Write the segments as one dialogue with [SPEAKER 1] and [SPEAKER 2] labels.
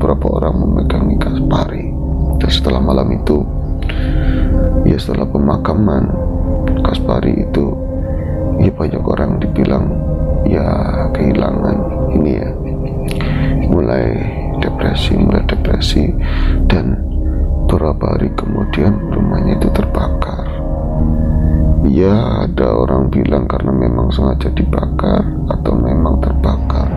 [SPEAKER 1] beberapa orang memegangi Kaspari. Dan setelah malam itu, ya setelah pemakaman Kaspari itu, ya banyak orang dibilang ya kehilangan ini ya, mulai depresi, dan beberapa hari kemudian rumahnya itu terbakar. Ya ada orang bilang karena memang sengaja dibakar atau memang terbakar.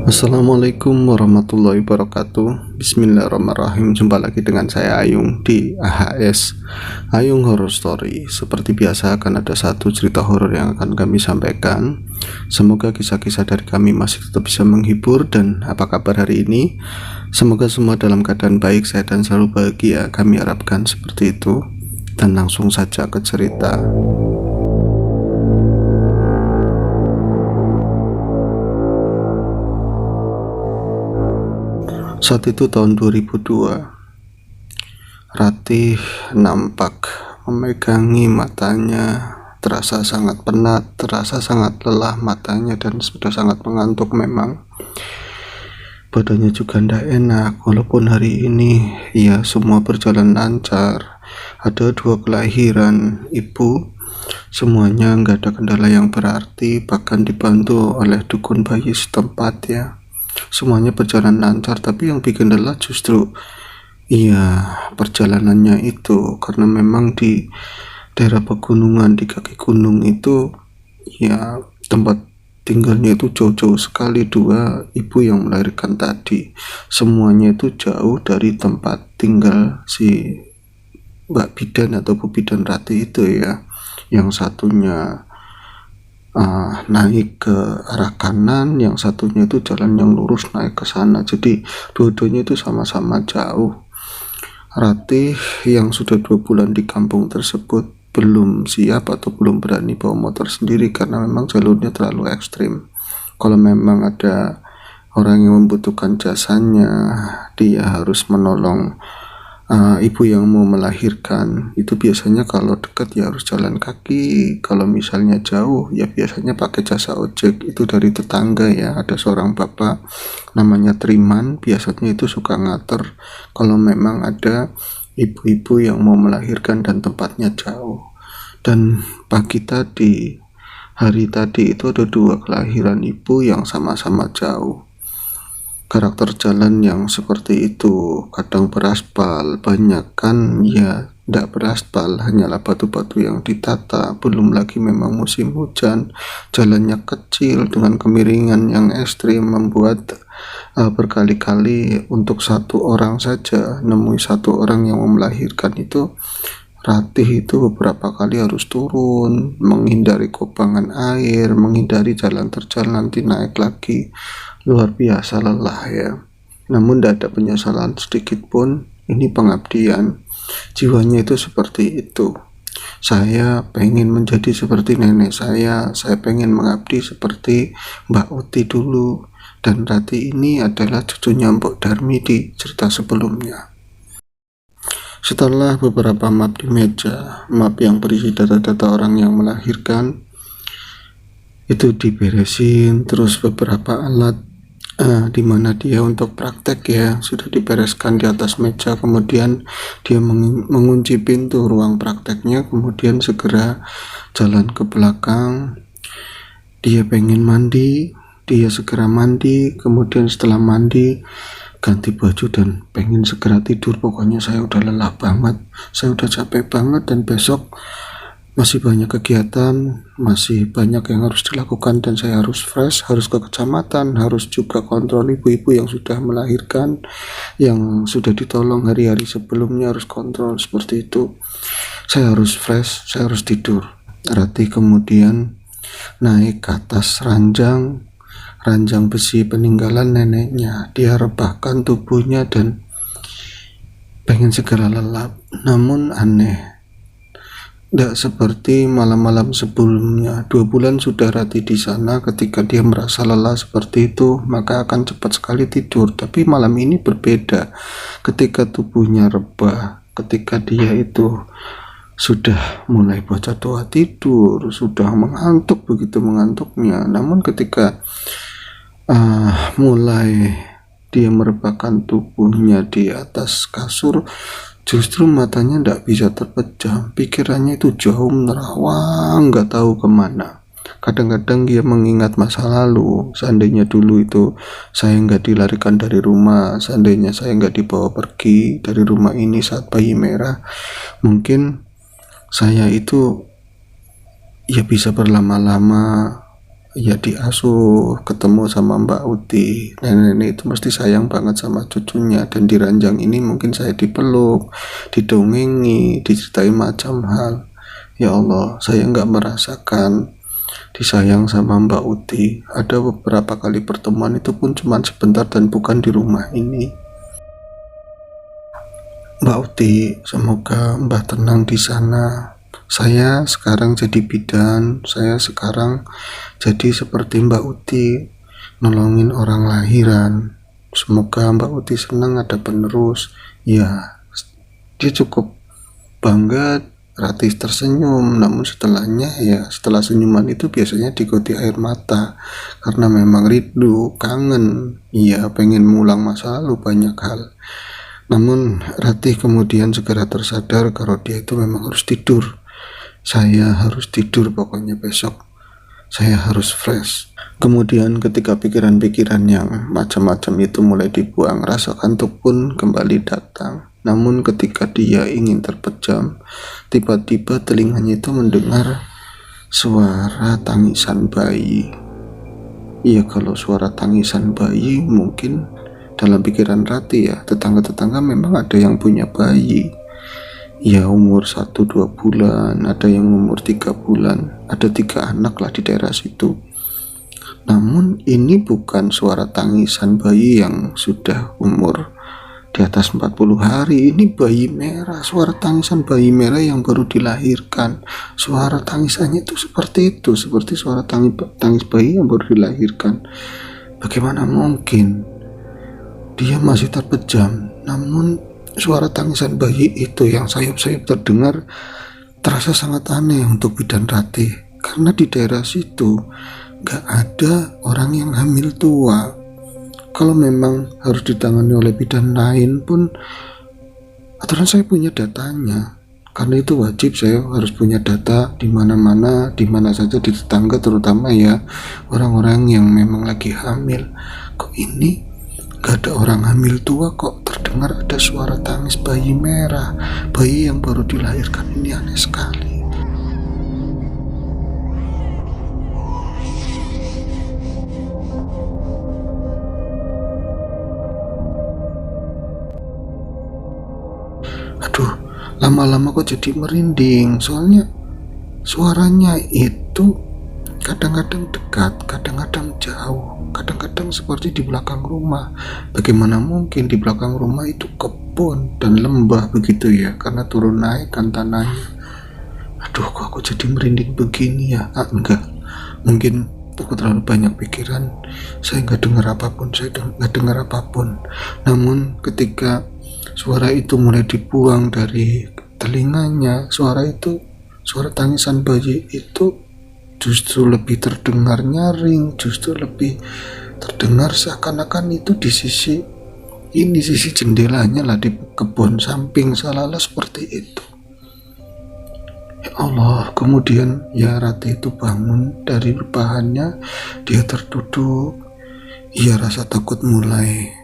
[SPEAKER 1] Assalamualaikum warahmatullahi wabarakatuh. Bismillahirrahmanirrahim. Jumpa lagi dengan saya Ayung di AHS Ayung Horror Story. Seperti biasa akan ada satu cerita horor yang akan kami sampaikan. Semoga kisah-kisah dari kami masih tetap bisa menghibur. Dan apa kabar hari ini? Semoga semua dalam keadaan baik, sehat dan selalu bahagia. Kami harapkan seperti itu. Dan langsung saja ke cerita. Saat itu tahun 2002, Ratih nampak memegangi matanya, terasa sangat penat, terasa sangat lelah matanya dan sudah sangat mengantuk memang. Badannya juga tidak enak, walaupun hari ini ya semua berjalan lancar. Ada 2 kelahiran ibu, semuanya nggak ada kendala yang berarti, bahkan dibantu oleh dukun bayi setempat ya. Semuanya berjalan lancar, tapi yang bikin lelah justru iya perjalanannya itu, karena memang di daerah pegunungan di kaki gunung itu ya tempat tinggalnya itu jauh-jauh sekali. 2 ibu yang melahirkan tadi semuanya itu jauh dari tempat tinggal si Mbak Bidan atau Bu Bidan Ratih itu ya. Yang satunya naik ke arah kanan, yang satunya itu jalan yang lurus naik ke sana. Jadi dua-duanya itu sama-sama jauh. Ratih yang sudah 2 bulan di kampung tersebut belum siap atau belum berani bawa motor sendiri karena memang jalurnya terlalu ekstrim. Kalau memang ada orang yang membutuhkan jasanya, dia harus menolong ibu yang mau melahirkan. Itu biasanya kalau dekat ya harus jalan kaki, kalau misalnya jauh ya biasanya pakai jasa ojek. Itu dari tetangga ya, ada seorang bapak namanya Triman, biasanya itu suka ngater kalau memang ada ibu-ibu yang mau melahirkan dan tempatnya jauh. Dan pagi tadi, hari tadi itu ada 2 kelahiran ibu yang sama-sama jauh. Karakter jalan yang seperti itu, kadang beraspal, banyak kan ya tidak beraspal, hanyalah batu-batu yang ditata. Belum lagi memang musim hujan, jalannya kecil dengan kemiringan yang ekstrim, membuat berkali-kali untuk 1 orang saja nemui 1 orang yang mau melahirkan itu. Ratih itu beberapa kali harus turun, menghindari kubangan air, menghindari jalan terjal, nanti naik lagi. Luar biasa lelah ya. Namun tidak ada penyesalan sedikit pun. Ini pengabdian. Jiwanya itu seperti itu. Saya pengen menjadi seperti nenek saya pengen mengabdi seperti Mbak Uti dulu. Dan Ratih ini adalah cucunya Mbok Darmi di cerita sebelumnya. Setelah beberapa map di meja, map yang berisi data-data orang yang melahirkan itu diberesin, terus beberapa alat dimana dia untuk praktek ya sudah dibereskan di atas meja. Kemudian dia mengunci pintu ruang prakteknya, kemudian segera jalan ke belakang. Dia pengen mandi, dia segera mandi, kemudian setelah mandi ganti baju dan pengen segera tidur. Pokoknya saya udah lelah banget, saya udah capek banget, dan besok masih banyak kegiatan, masih banyak yang harus dilakukan, dan saya harus fresh, harus ke kecamatan, harus juga kontrol ibu-ibu yang sudah melahirkan, yang sudah ditolong hari-hari sebelumnya, harus kontrol seperti itu. Saya harus fresh, saya harus tidur. Ratih kemudian naik ke atas ranjang besi peninggalan neneknya. Dia rebahkan tubuhnya dan pengen segera lelap. Namun aneh, Tidak seperti malam-malam sebelumnya. 2 bulan sudah Rati di sana. Ketika dia merasa lelah seperti itu, maka akan cepat sekali tidur. Tapi malam ini berbeda. Ketika tubuhnya rebah, ketika dia itu sudah mulai baca doa tidur, sudah mengantuk, begitu mengantuknya. Namun ketika mulai dia merebahkan tubuhnya di atas kasur, justru matanya tidak bisa terpejam, pikirannya itu jauh menerawang, nggak tahu kemana. Kadang-kadang dia mengingat masa lalu, seandainya dulu itu saya nggak dilarikan dari rumah, seandainya saya nggak dibawa pergi dari rumah ini saat bayi merah, mungkin saya itu ya bisa berlama-lama, ya diasuh, ketemu sama Mbak Uti. Nenek itu mesti sayang banget sama cucunya, dan di ranjang ini mungkin saya dipeluk, didongengi, diceritai macam hal. Ya Allah, saya nggak merasakan disayang sama Mbak Uti. Ada beberapa kali pertemuan itu pun cuma sebentar dan bukan di rumah ini. Mbak Uti, semoga Mbak tenang di sana. Saya sekarang jadi bidan, saya sekarang jadi seperti Mbak Uti, nolongin orang lahiran. Semoga Mbak Uti senang ada penerus. Ya, dia cukup bangga. Rati tersenyum, namun setelah senyuman itu biasanya diikuti air mata, karena memang rindu, kangen, ya pengen mengulang masa lalu banyak hal. Namun Rati kemudian segera tersadar kalau dia itu memang harus tidur. Saya harus tidur, pokoknya besok saya harus fresh. Kemudian ketika pikiran-pikiran yang macam-macam itu mulai dibuang, rasa kantuk pun kembali datang. Namun ketika dia ingin terpejam, tiba-tiba telinganya itu mendengar suara tangisan bayi. Iya, kalau suara tangisan bayi mungkin dalam pikiran Rati ya, tetangga-tetangga memang ada yang punya bayi. Ya umur 1-2 bulan, ada yang umur 3 bulan, ada 3 anak lah di daerah situ. Namun ini bukan suara tangisan bayi yang sudah umur di atas 40 hari. Ini bayi merah, suara tangisan bayi merah yang baru dilahirkan. Suara tangisannya itu seperti itu, seperti suara tangis bayi yang baru dilahirkan. Bagaimana mungkin dia masih terpejam, namun suara tangisan bayi itu yang sayup-sayup terdengar terasa sangat aneh untuk bidan Rati, karena di daerah situ gak ada orang yang hamil tua. Kalau memang harus ditangani oleh bidan lain pun, aturan saya punya datanya, karena itu wajib saya harus punya data di mana-mana, di mana saja di tetangga, terutama ya orang-orang yang memang lagi hamil. Kok ini gak ada orang hamil tua, kok terdengar ada suara tangis bayi merah, bayi yang baru dilahirkan? Ini aneh sekali. Aduh, lama-lama kok jadi merinding, soalnya suaranya itu kadang-kadang dekat, kadang-kadang jauh, kadang-kadang seperti di belakang rumah. Bagaimana mungkin di belakang rumah itu kebun dan lembah begitu ya, karena turun naik kan tanahnya. Aduh, kok aku jadi merinding begini ya? Enggak, mungkin aku terlalu banyak pikiran. Saya nggak dengar apapun, Namun ketika suara itu mulai dibuang dari telinganya, suara tangisan bayi itu justru lebih terdengar nyaring, justru lebih terdengar seakan-akan itu di sisi jendelanya lah, di kebun samping, seolah-olah seperti itu. Ya Allah, kemudian ya Rati itu bangun dari rebahannya, dia terduduk, ia rasa takut mulai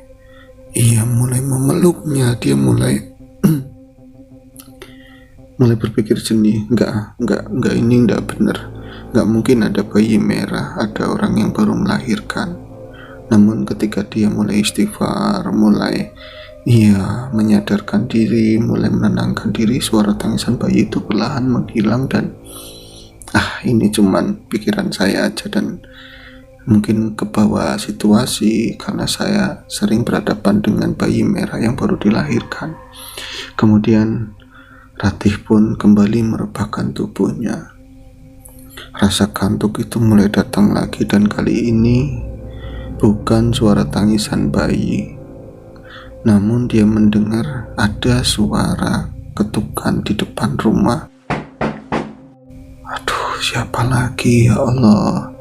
[SPEAKER 1] memeluknya, dia mulai berpikir jernih, enggak, ini enggak benar. Gak mungkin ada bayi merah, ada orang yang baru melahirkan. Namun ketika dia mulai istighfar, mulai menyadarkan diri, mulai menenangkan diri, suara tangisan bayi itu perlahan menghilang. Dan ini cuman pikiran saya aja, dan mungkin kebawa situasi karena saya sering berhadapan dengan bayi merah yang baru dilahirkan. Kemudian Ratih pun kembali merebahkan tubuhnya. Rasa kantuk itu mulai datang lagi, dan kali ini bukan suara tangisan bayi, namun dia mendengar ada suara ketukan di depan rumah. Aduh, siapa lagi ya Allah?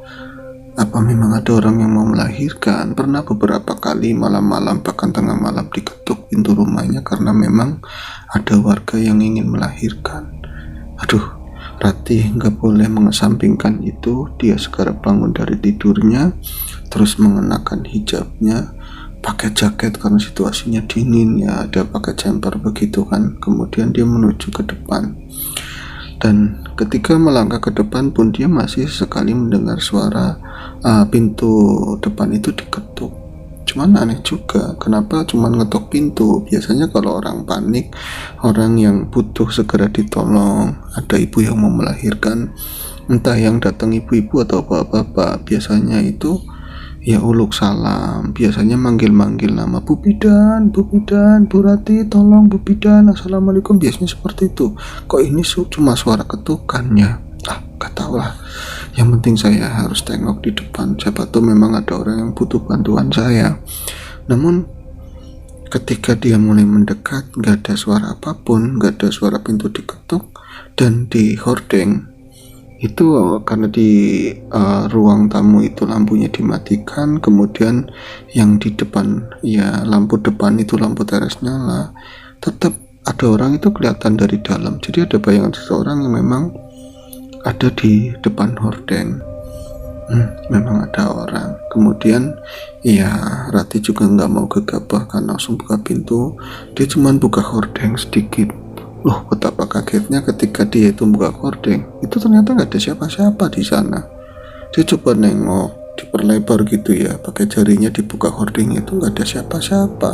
[SPEAKER 1] Apa memang ada orang yang mau melahirkan? Pernah beberapa kali malam-malam, bahkan tengah malam, diketuk pintu rumahnya karena memang ada warga yang ingin melahirkan. Aduh, Ratih nggak boleh mengesampingkan itu. Dia segera bangun dari tidurnya, terus mengenakan hijabnya, pakai jaket karena situasinya dingin ya, ada pakai jemper begitu kan. Kemudian dia menuju ke depan, dan ketika melangkah ke depan pun dia masih sekali mendengar suara pintu depan itu diketuk. Cuman aneh juga, kenapa cuman ngetok pintu? Biasanya kalau orang panik, orang yang butuh segera ditolong, ada ibu yang mau melahirkan, entah yang datang ibu-ibu atau bapak-bapak, biasanya itu ya uluk salam, biasanya manggil-manggil nama, Bu Bidan, Bu Bidan, Bu Rati, tolong Bu Bidan, assalamualaikum, biasanya seperti itu. Kok ini cuma suara ketukannya? Gak tau lah. Yang penting saya harus tengok di depan, siapa tuh memang ada orang yang butuh bantuan saya. Namun ketika dia mulai mendekat, gak ada suara apapun, gak ada suara pintu diketuk, dan di hordeng itu karena di ruang tamu itu lampunya dimatikan, kemudian yang di depan ya lampu depan itu, lampu teras nyala, tetap ada orang itu kelihatan dari dalam. Jadi ada bayangan seseorang yang memang ada di depan hordeng. Memang ada orang. Kemudian ya Rati juga nggak mau gegabah kan, langsung buka pintu. Dia cuman buka hordeng sedikit. Loh, betapa kagetnya ketika dia itu buka hordeng, itu ternyata nggak ada siapa-siapa di sana. Dia coba nengok, diperlebar gitu ya, pakai jarinya dibuka hordeng, itu nggak ada siapa-siapa.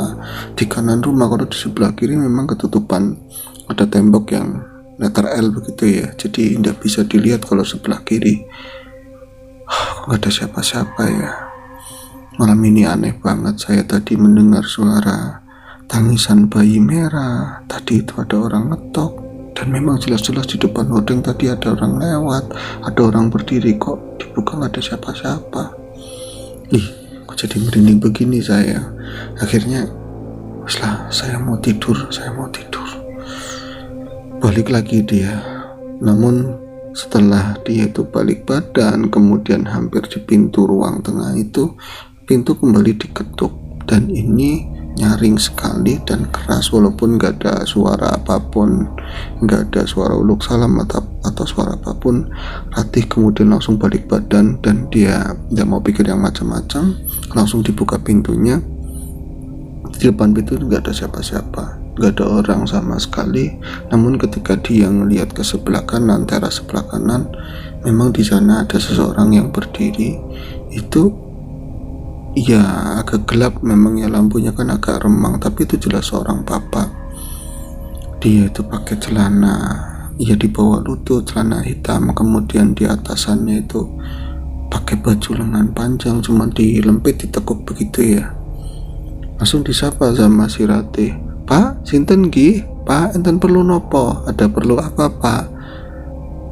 [SPEAKER 1] Di kanan rumah, kalau di sebelah kiri memang ketutupan, ada tembok yang letter L begitu ya, jadi tidak bisa dilihat kalau sebelah kiri. Nggak ada siapa-siapa ya. Malam ini aneh banget, saya tadi mendengar suara tangisan bayi merah. Tadi itu ada orang ngetok, dan memang jelas-jelas di depan hordeng tadi ada orang lewat, ada orang berdiri, kok dibuka nggak ada siapa-siapa. Kok jadi merinding begini saya. Akhirnya saya mau tidur. Balik lagi dia. Namun setelah dia itu balik badan, kemudian hampir di pintu ruang tengah itu, pintu kembali diketuk, dan ini nyaring sekali dan keras, walaupun gak ada suara apapun, gak ada suara uluk salam atau suara apapun. Ratih kemudian langsung balik badan, dan dia tidak mau pikir yang macam-macam, langsung dibuka pintunya. Di depan pintu gak ada siapa-siapa, gak ada orang sama sekali. Namun ketika dia melihat ke sebelah kanan, teras sebelah kanan, memang di sana ada seseorang yang berdiri. Itu ya agak gelap memang ya, lampunya kan agak remang, tapi itu jelas seorang bapak. Dia itu pakai celana ya di bawah lutut, celana hitam, kemudian di atasannya itu pakai baju lengan panjang, cuma dilempit, ditekuk begitu ya. Langsung disapa sama si Ratih, "Pak, sinten nggih? Pak, enten perlu nopo? Ada perlu apa, Pak?"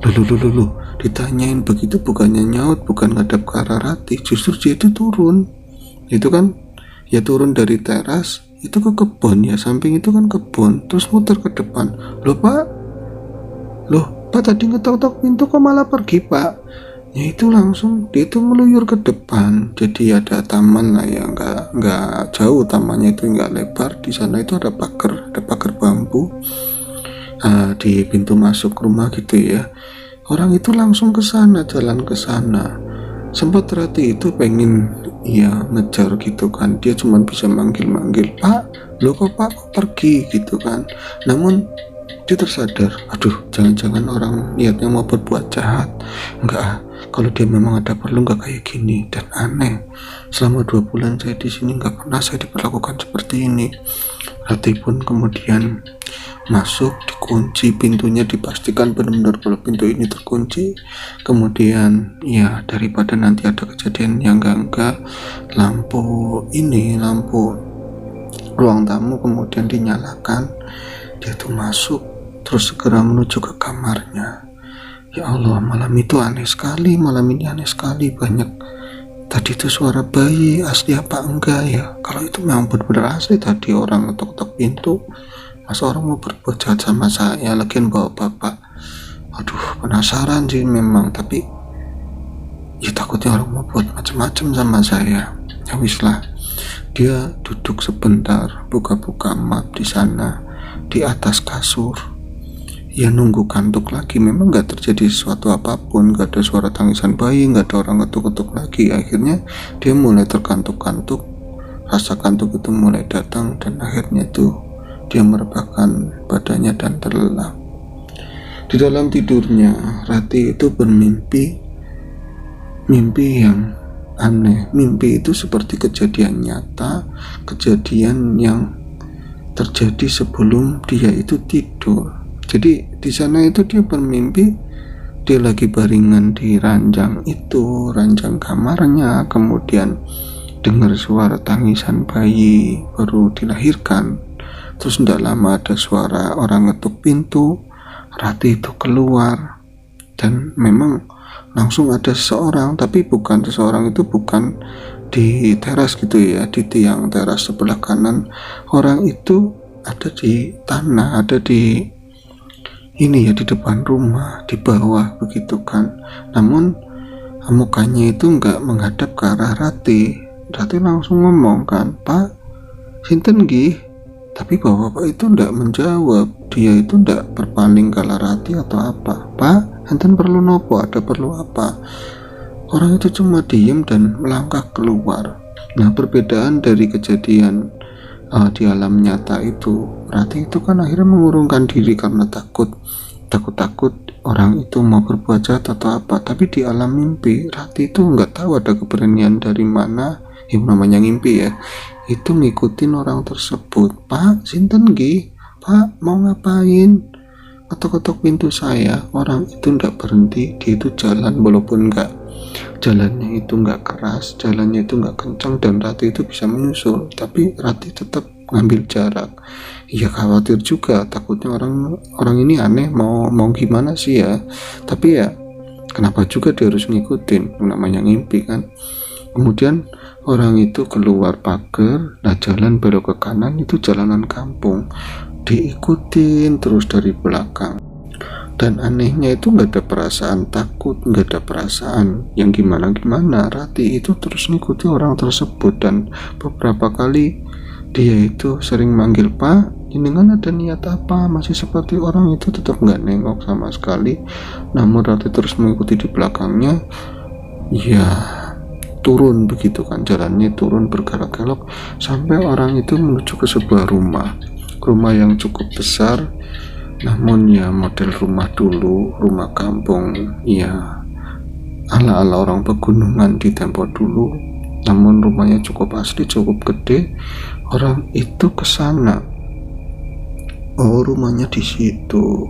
[SPEAKER 1] Lulu, ditanyain begitu, bukannya nyaut, bukan ngadap ke arah Ratih, justru dia itu turun. Itu kan ya turun dari teras itu ke kebun ya, samping itu kan kebun, terus muter ke depan. Loh Pak, tadi ngetok-tok pintu kok malah pergi, Pak? Ya itu langsung dia itu ngeluyur ke depan. Jadi ada taman lah ya, nggak jauh, tamannya itu nggak lebar. Di sana itu ada pagar bambu di pintu masuk rumah gitu ya. Orang itu langsung ke sana, jalan ke sana. Sempat Ratih itu pengen ya ngejar gitu kan, dia cuma bisa manggil, "Pak, lo kok Pak kok pergi?" gitu kan. Namun dia tersadar, aduh, jangan-jangan orang niatnya mau berbuat jahat. Enggak, kalau dia memang ada perlu nggak kayak gini. Dan aneh, selama 2 bulan saya di sini nggak pernah saya diperlakukan seperti ini. Ratih pun kemudian masuk, dikunci pintunya, dipastikan benar-benar kalau pintu ini terkunci. Kemudian ya daripada nanti ada kejadian yang enggak, lampu ruang tamu kemudian dinyalakan. Dia tuh masuk, terus segera menuju ke kamarnya. Ya Allah, malam itu aneh sekali, malam ini aneh sekali. Banyak tadi itu suara bayi, asli apa enggak ya? Kalau itu memang benar-benar asli, tadi orang ngetok-ngetok pintu. Masa orang mau berbuat jahat sama saya, lagian bawa bapak. Aduh, penasaran sih memang, tapi ya takutnya orang mau buat macam-macam sama saya. Ya wis lah, dia duduk sebentar, buka-buka map di sana, di atas kasur. Ya nunggu kantuk lagi, memang gak terjadi sesuatu apapun, gak ada suara tangisan bayi, gak ada orang ketuk-ketuk lagi. Akhirnya dia mulai terkantuk-kantuk, rasa kantuk itu mulai datang, dan akhirnya tuh dia merebahkan badannya dan terlelap. Di dalam tidurnya, Rati itu bermimpi mimpi yang aneh. Mimpi itu seperti kejadian nyata, kejadian yang terjadi sebelum dia itu tidur. Jadi di sana itu dia bermimpi dia lagi baringan di ranjang itu, ranjang kamarnya, kemudian dengar suara tangisan bayi baru dilahirkan. Terus tidak lama ada suara orang ngetuk pintu. Rati itu keluar dan memang langsung ada seseorang, tapi bukan seseorang itu bukan di teras gitu ya, di tiang teras sebelah kanan. Orang itu ada di tanah, ada di ini ya, di depan rumah, di bawah begitu kan. Namun mukanya itu nggak menghadap ke arah Rati. Rati langsung ngomong kan, "Pak, sinten nggih?" Tapi bapak itu nggak menjawab. Dia itu nggak berpaling ke arah Rati atau apa. "Pak, enten perlu nopo? Ada perlu apa?" Orang itu cuma diem dan melangkah keluar. Nah, perbedaan dari kejadian di alam nyata itu, Rati itu kan akhirnya mengurungkan diri karena takut orang itu mau berbuat jahat atau apa. Tapi di alam mimpi, Rati itu nggak tahu ada keberanian dari mana, yang namanya ngimpi ya, itu ngikutin orang tersebut. "Pak, sinten nggih? Pak, mau ngapain? Ketok-ketok pintu saya." Orang itu nggak berhenti, dia itu jalan, walaupun jalannya itu nggak keras, jalannya itu nggak kencang, dan Rati itu bisa menyusul, tapi Rati tetap ngambil jarak. Ya khawatir juga, takutnya orang ini aneh, mau gimana sih ya. Tapi ya kenapa juga dia harus ngikutin, namanya ngimpi kan. Kemudian orang itu keluar pagar. Nah, jalan belok ke kanan itu jalanan kampung, diikutin terus dari belakang. Dan anehnya itu nggak ada perasaan takut, nggak ada perasaan yang gimana-gimana. Rati itu terus ngikuti orang tersebut, dan beberapa kali dia itu sering manggil, "Pak, ini kan ada niat apa?" Masih seperti orang itu tetap nggak nengok sama sekali. Namun Rati terus mengikuti di belakangnya. Ya turun begitu kan, jalannya turun bergerak kelok sampai orang itu menuju ke sebuah rumah yang cukup besar. Namun ya model rumah dulu, rumah kampung ya, ala-ala orang pegunungan di tempo dulu. Namun rumahnya cukup asli, cukup gede. Orang itu kesana, oh rumahnya di situ.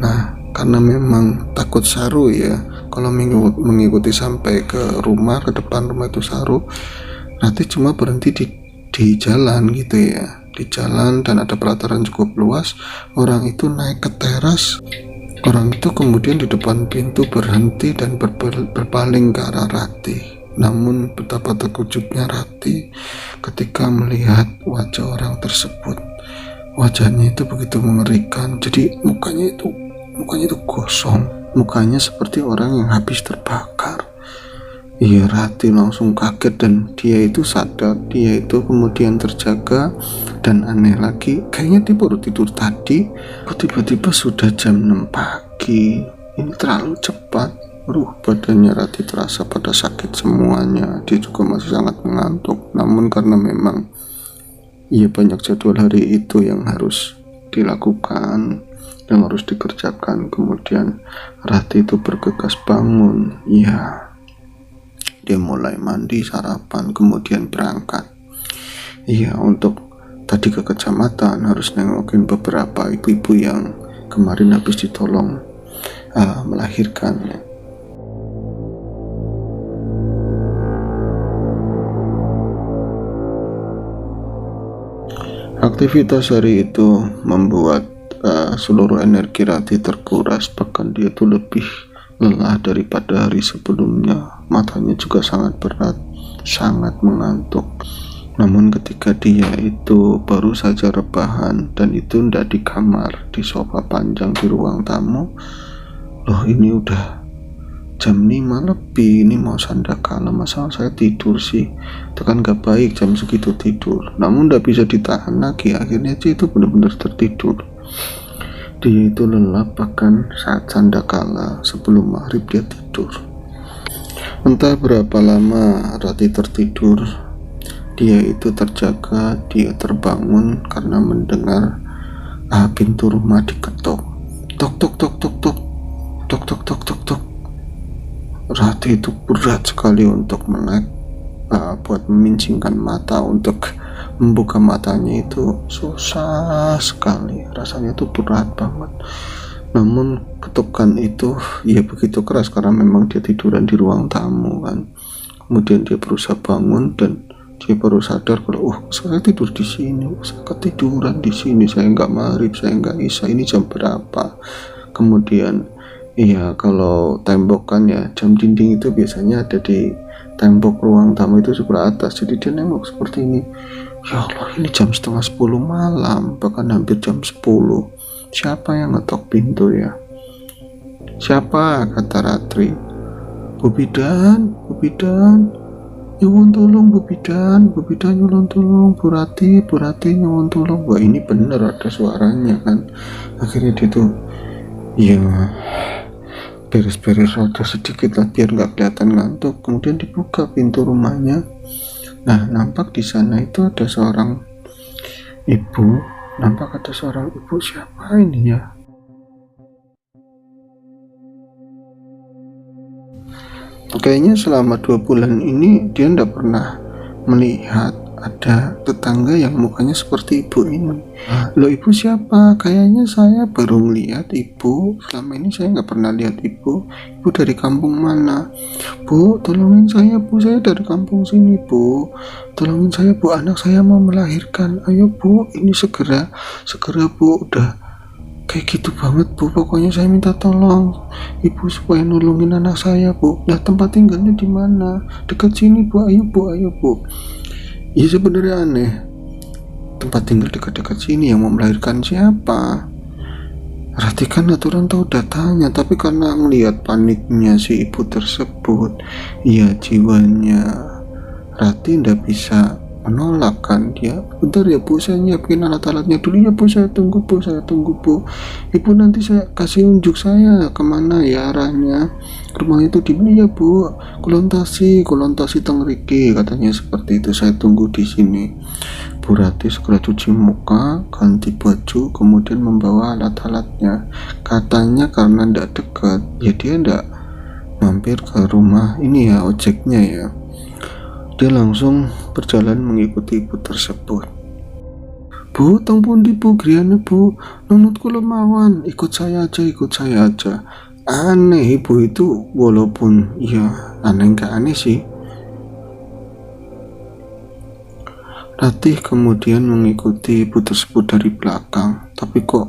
[SPEAKER 1] Nah, karena memang takut saru ya, kalau mengikuti sampai ke rumah, ke depan rumah itu saru, nanti cuma berhenti di jalan gitu ya, di jalan, dan ada pelataran cukup luas. Orang itu naik ke teras. Orang itu kemudian di depan pintu berhenti dan berpaling ke arah Rati. Namun betapa terkejutnya Rati ketika melihat wajah orang tersebut. Wajahnya itu begitu mengerikan. Jadi mukanya itu gosong, mukanya seperti orang yang habis terbakar. Iya, Rati langsung kaget dan dia itu sadar, dia itu kemudian terjaga. Dan aneh lagi, kayaknya dia baru tidur tadi, tiba-tiba sudah jam 6 pagi. Ini terlalu cepat. Badannya Rati terasa pada sakit semuanya. Dia juga masih sangat mengantuk. Namun karena memang banyak jadwal hari itu yang harus dilakukan, yang harus dikerjakan, kemudian Rati itu bergegas bangun. Dia mulai mandi, sarapan, kemudian berangkat. Untuk tadi ke kecamatan harus nengokin beberapa ibu-ibu yang kemarin habis ditolong melahirkan. Aktivitas hari itu membuat seluruh energi Rati terkuras, bahkan dia tuh lebih lelah daripada hari sebelumnya. Matanya juga sangat berat, sangat mengantuk. Namun ketika dia itu baru saja rebahan, dan itu ndak di kamar, di sofa panjang di ruang tamu, loh ini udah jam 5 lebih, ini mau sandakala, masa saya tidur sih? Itu kan gak baik jam segitu tidur. Namun ndak bisa ditahan lagi, akhirnya sih itu benar-benar tertidur. Dia itu lelap bahkan saat sandakala sebelum maghrib dia tidur. Entah berapa lama Rati tertidur, dia itu terjaga, dia terbangun karena mendengar pintu rumah diketok. Tok tok tok tok tok tok tok tok tok tok. Rati itu berat sekali untuk melek, buat memincingkan mata, untuk membuka matanya itu susah sekali, rasanya itu berat banget. Namun ketukan itu ya begitu keras karena memang dia tiduran di ruang tamu kan. Kemudian dia berusaha bangun dan dia baru sadar kalau saya tidur di sini, saya ketiduran di sini, saya nggak maghrib, saya nggak isya, ini jam berapa? Kemudian iya, kalau tembok kan ya, jam dinding itu biasanya ada di tembok ruang tamu itu sebelah atas, jadi dia nengok seperti ini. Ya Allah, ini jam setengah 10 malam, bahkan hampir jam 10. Siapa yang ngetok pintu ya? Siapa? Kata Ratri. Bu Bidan, nyuwun tolong Bu Bidan nyuwun tolong, Bu Rati nyuwun tolong. Wah, ini bener ada suaranya kan. Akhirnya dia tuh ya beres-beres rada sedikit lah biar nggak kelihatan ngantuk. Kemudian dibuka pintu rumahnya. Nah, nampak di sana itu ada seorang ibu. Siapa ini ya? Kayaknya selama 2 bulan ini dia nggak pernah melihat ada tetangga yang mukanya seperti ibu ini. Loh, ibu siapa? Kayaknya saya baru melihat ibu, selama ini saya nggak pernah lihat ibu. Ibu dari kampung mana? Bu, tolongin saya Bu, saya dari kampung sini Bu, tolongin saya Bu, anak saya mau melahirkan. Ayo Bu, ini segera Bu, udah kayak gitu banget Bu, pokoknya saya minta tolong ibu supaya nolongin anak saya Bu. Nah, tempat tinggalnya di mana? Dekat sini Bu, ayo Bu. Ya sebenarnya aneh, tempat tinggal dekat-dekat sini, yang mau melahirkan siapa? Rati kan aturan tahu datanya, tapi karena ngelihat paniknya si ibu tersebut, ya jiwanya Rati ndak bisa menolak kan. Dia, bentar ya Bu, saya nyiapin alat-alatnya dulu ya Bu, saya tunggu Bu. Ibu nanti saya kasih unjuk saya kemana ya arahnya, rumah itu di mana ya Bu? Kulontasi tengriki, katanya seperti itu. Saya tunggu di sini. Bu Rati segera cuci muka, ganti baju, kemudian membawa alat-alatnya. Katanya karena ndak dekat, ya dia ndak mampir ke rumah ini ya, ojeknya ya. Dia langsung berjalan mengikuti ibu tersebut. Bu, tong pundi Bu, griane Bu, nunut kula mawon, ikut saya aja. Aneh ibu itu, walaupun ya aneh gak aneh sih. Ratih kemudian mengikuti ibu tersebut dari belakang, tapi kok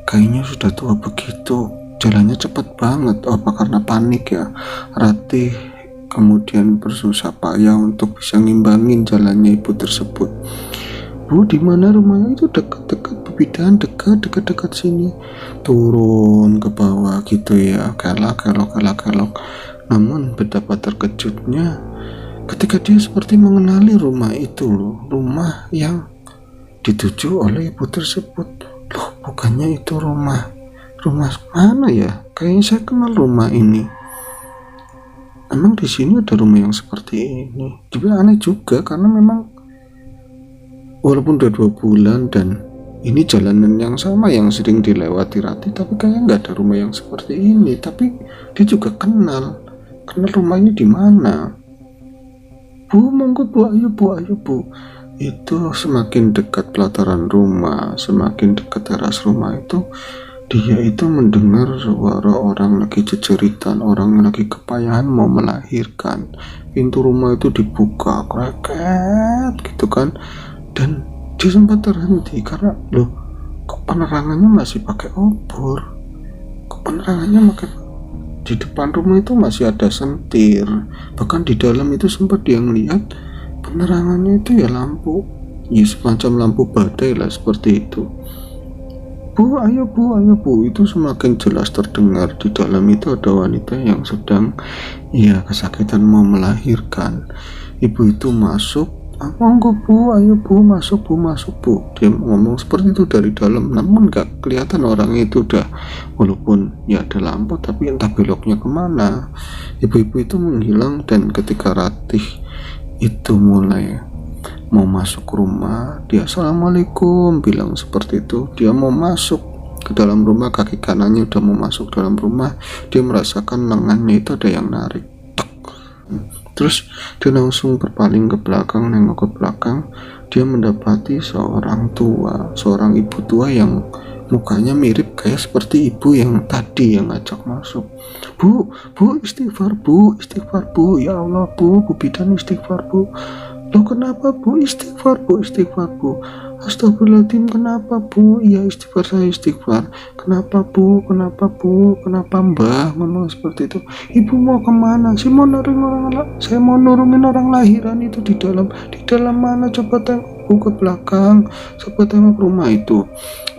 [SPEAKER 1] kayaknya sudah tua begitu, jalannya cepat banget. Apa karena panik ya? Ratih kemudian bersusah payah untuk bisa ngimbangin jalannya ibu tersebut. Bu, di mana rumahnya? Itu dekat-dekat Bu Bidan, dekat sini. Turun ke bawah gitu ya, kelak. Namun betapa terkejutnya ketika dia seperti mengenali rumah itu loh, rumah yang dituju oleh ibu tersebut. Loh, bukannya itu rumah mana ya? Kayaknya saya kenal rumah ini. Emang di sini ada rumah yang seperti ini? Juga aneh juga karena memang walaupun udah 2 bulan dan ini jalanan yang sama yang sering dilewati Rati, tapi kayaknya nggak ada rumah yang seperti ini. Tapi dia juga kenal rumah ini di mana. Bu, monggo Bu, ayo Bu. Itu semakin dekat pelataran rumah, semakin dekat teras rumah itu, dia itu mendengar suara orang lagi ceceritan, orang lagi kepayahan mau melahirkan. Pintu rumah itu dibuka, kreket gitu kan. Dan dia sempat terhenti karena loh, kok penerangannya masih pakai obor, kok penerangannya pakai, di depan rumah itu masih ada sentir, bahkan di dalam itu sempat dia ngeliat penerangannya itu ya lampu, ya semacam lampu badai lah seperti itu. Bu, ayo bu, ayo bu, itu semakin jelas terdengar. Di dalam itu ada wanita yang sedang ya kesakitan mau melahirkan. Ibu itu masuk, monggo bu, ayo bu, masuk bu, masuk bu. Dia ngomong seperti itu dari dalam, namun gak kelihatan orangnya itu udah, walaupun ya ada lampu, tapi entah beloknya kemana. Ibu-ibu itu menghilang, dan ketika Ratih itu mulai mau masuk rumah, dia assalamualaikum bilang seperti itu. Dia mau masuk ke dalam rumah, kaki kanannya udah mau masuk dalam rumah, dia merasakan lengannya itu ada yang narik. Terus dia langsung berpaling ke belakang, nengok ke belakang. Dia mendapati seorang ibu tua yang mukanya mirip kayak seperti ibu yang tadi yang ngajak masuk. Bu istighfar bu, ya Allah bu bidan istighfar bu. Loh kenapa bu? Istighfar bu. Astagfirullahaladzim, kenapa bu? Ya istighfar, saya istighfar. Kenapa bu? Kenapa mbah? Ngomong seperti itu. Ibu mau kemana? Saya mau nurungin orang lahiran itu di dalam mana? Coba tengok bu ke belakang, coba tengok rumah itu.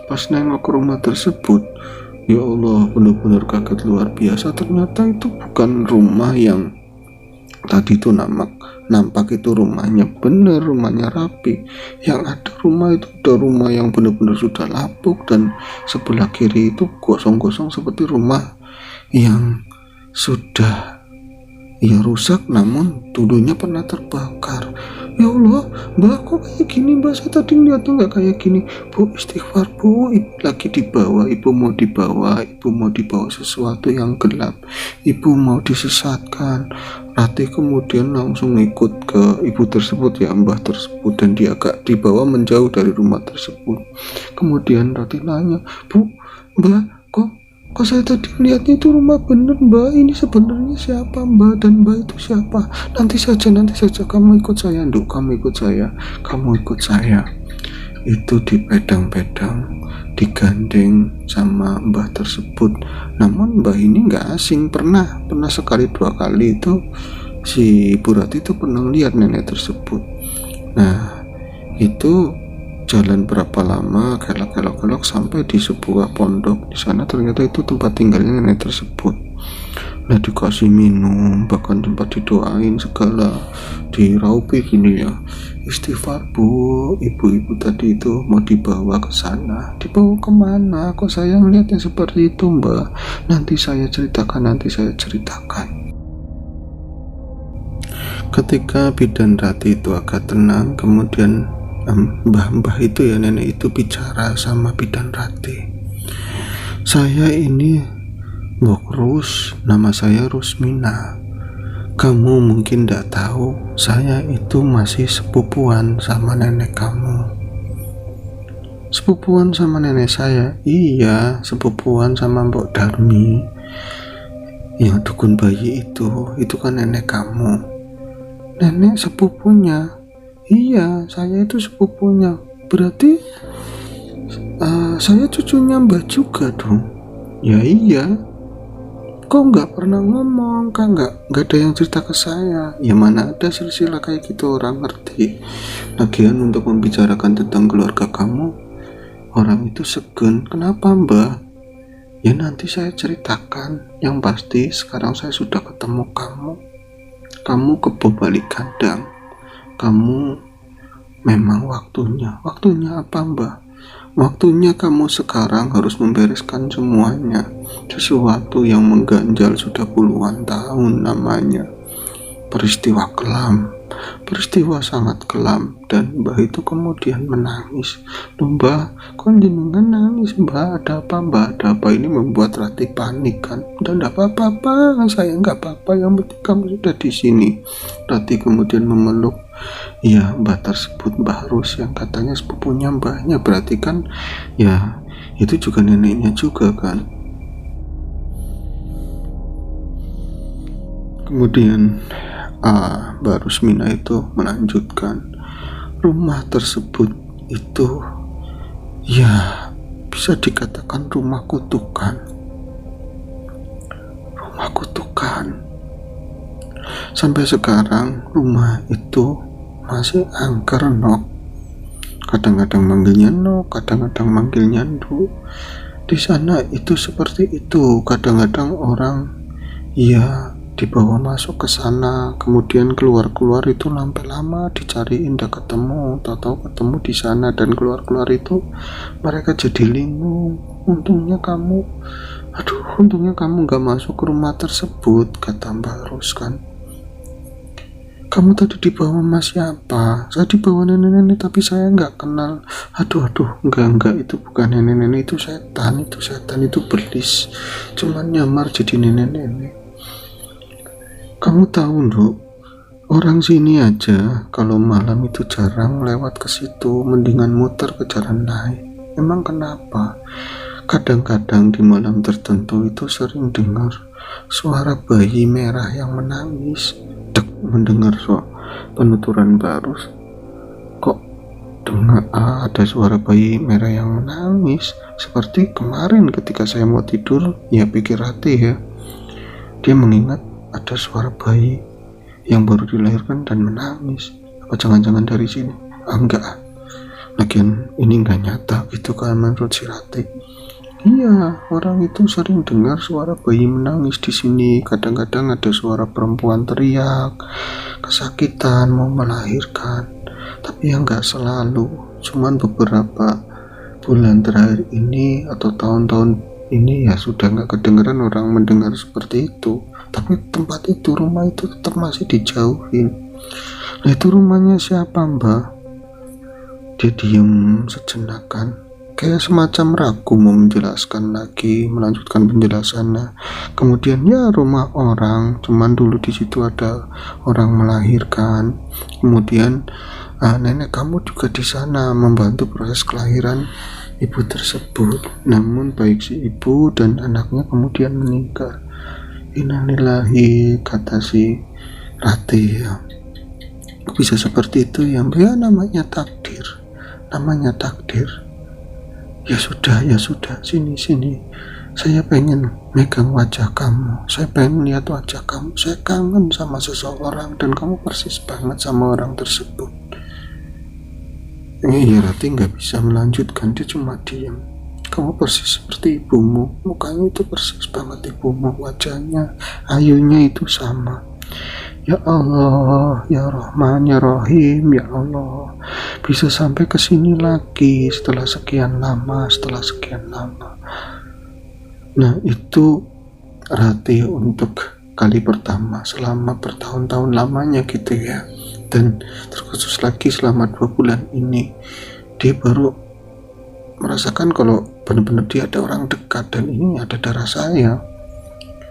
[SPEAKER 1] Pas nengok ke rumah tersebut, ya Allah, benar-benar kaget luar biasa. Ternyata itu bukan rumah yang tadi itu nampak itu rumahnya, bener rumahnya rapi. Yang ada rumah itu udah rumah yang benar-benar sudah lapuk, dan sebelah kiri itu gosong-gosong seperti rumah yang sudah ya rusak, namun dulunya pernah terbakar. Ya Allah, mbak kok kayak gini mbak? Saya tadi lihatnya nggak kayak gini. Bu istighfar bu, ibu lagi dibawa, ibu mau dibawa sesuatu yang gelap, ibu mau disesatkan. Ratih kemudian langsung ikut ke ibu tersebut, ya mbah tersebut, dan dia agak dibawa menjauh dari rumah tersebut. Kemudian Ratih nanya, bu mbak kok saya tadi lihatnya itu rumah bener mbak, ini sebenarnya siapa mbak, dan mbak itu siapa? Nanti saja kamu ikut saya nduk, kamu ikut saya. Itu dipedang-pedang, digandeng sama mbah tersebut. Namun mbah ini nggak asing, pernah sekali dua kali itu si Ibu Ratih itu pernah lihat nenek tersebut. Nah itu jalan berapa lama, kelok sampai di sebuah pondok. Di sana ternyata itu tempat tinggalnya nenek tersebut. Nah dikasih minum, bahkan tempat didoain segala, diraupi gini ya. Istighfar bu, ibu-ibu tadi itu mau dibawa ke sana. Dibawa kemana? Kok saya ngeliatnya seperti itu mbak? Nanti saya ceritakan. Ketika bidan Ratih itu agak tenang, kemudian mbah itu ya, nenek itu bicara sama bidan Ratih. Saya ini Mbok Rus, nama saya Rusmina. Kamu mungkin tidak tahu, saya itu masih sepupuan sama nenek kamu. Sepupuan sama nenek saya? Iya, sepupuan sama Mbok Darmi yang dukun bayi itu kan nenek kamu. Nenek sepupunya? Iya, saya itu sepupunya. Berarti saya cucunya mbak juga dong. Ya iya. Kok nggak pernah ngomong? Kan nggak ada yang cerita ke saya. Ya mana ada silsilah kayak gitu, orang ngerti. Lagian untuk membicarakan tentang keluarga kamu, orang itu segan. Kenapa mbak? Ya nanti saya ceritakan. Yang pasti sekarang saya sudah ketemu kamu. Kamu kebalik kandang. Kamu memang waktunya apa mbak? Waktunya kamu sekarang harus membereskan semuanya. Sesuatu yang mengganjal sudah puluhan tahun, namanya peristiwa kelam, peristiwa sangat kelam. Dan mbah itu kemudian menangis. Loh mbah, kok jenengan nangis mbah? Ada apa? Ini membuat Ratih panik kan. Dan enggak apa-apa, saya enggak apa-apa, yang penting kamu sudah di sini. Ratih kemudian memeluk ya mbah tersebut, Mbah Rus, yang katanya sepupunya mbahnya. Berarti kan ya itu juga neneknya juga kan. Kemudian Mbak Rusmina itu melanjutkan, rumah tersebut itu ya bisa dikatakan rumah kutukan. Rumah kutukan. Sampai sekarang rumah itu masih angker nok. Kadang-kadang manggilnya nok, kadang-kadang manggilnya nduk. Di sana itu seperti itu. Kadang-kadang orang ya dibawa masuk ke sana, kemudian keluar itu sampai lama dicariin, nggak ketemu, tahu-tahu ketemu di sana, dan keluar itu mereka jadi linglung. Untungnya kamu nggak masuk ke rumah tersebut, kata Mbak Ros kan. Kamu tadi dibawa mas siapa? Saya dibawa nenek-nenek tapi saya nggak kenal. Aduh, enggak, itu bukan nenek-nenek, itu setan, itu belis, cuman nyamar jadi nenek-nenek. Kamu tahu nduk, orang sini aja kalau malam itu jarang lewat ke situ, mendingan muter ke jalan lain. Emang kenapa? Kadang-kadang di malam tertentu itu sering dengar suara bayi merah yang menangis. Mendengar penuturan baru, kok dengar ada suara bayi merah yang menangis, seperti kemarin ketika saya mau tidur. Ya pikir hati ya, dia mengingat ada suara bayi yang baru dilahirkan dan menangis. Apa jangan-jangan dari sini? Enggak, lagian ini enggak nyata, itu kan menurut si Rati. Iya, orang itu sering dengar suara bayi menangis di sini. Kadang-kadang ada suara perempuan teriak, kesakitan, mau melahirkan. Tapi yang nggak selalu, cuman beberapa bulan terakhir ini atau tahun-tahun ini ya sudah nggak kedengeran orang mendengar seperti itu. Tapi tempat itu, rumah itu tetap masih dijauhin. Nah, itu rumahnya siapa, Mbak? Dia diem sejenak kan, kayak semacam ragu mau menjelaskan lagi, melanjutkan penjelasannya. Kemudian ya rumah orang, cuman dulu di situ ada orang melahirkan. Kemudian nenek kamu juga di sana membantu proses kelahiran ibu tersebut. Namun baik si ibu dan anaknya kemudian meninggal. Innalillahi, kata si Rati ya. Bisa seperti itu ya, namanya takdir. Ya sudah, sini. Saya pengen megang wajah kamu, saya pengen lihat wajah kamu, saya kangen sama seseorang dan kamu persis banget sama orang tersebut. Ya Rati nggak bisa melanjutkan, dia cuma diam. Kamu persis seperti ibumu, mukanya itu persis banget ibumu, wajahnya, ayunya itu sama. Ya Allah, ya Rahman, ya Rahim, ya Allah, bisa sampai ke sini lagi setelah sekian lama. Nah, itu Rati untuk kali pertama selama bertahun-tahun lamanya gitu ya. Dan terkhusus lagi selama 2 bulan ini, dia baru merasakan kalau benar-benar dia ada orang dekat, dan ini ada darah saya.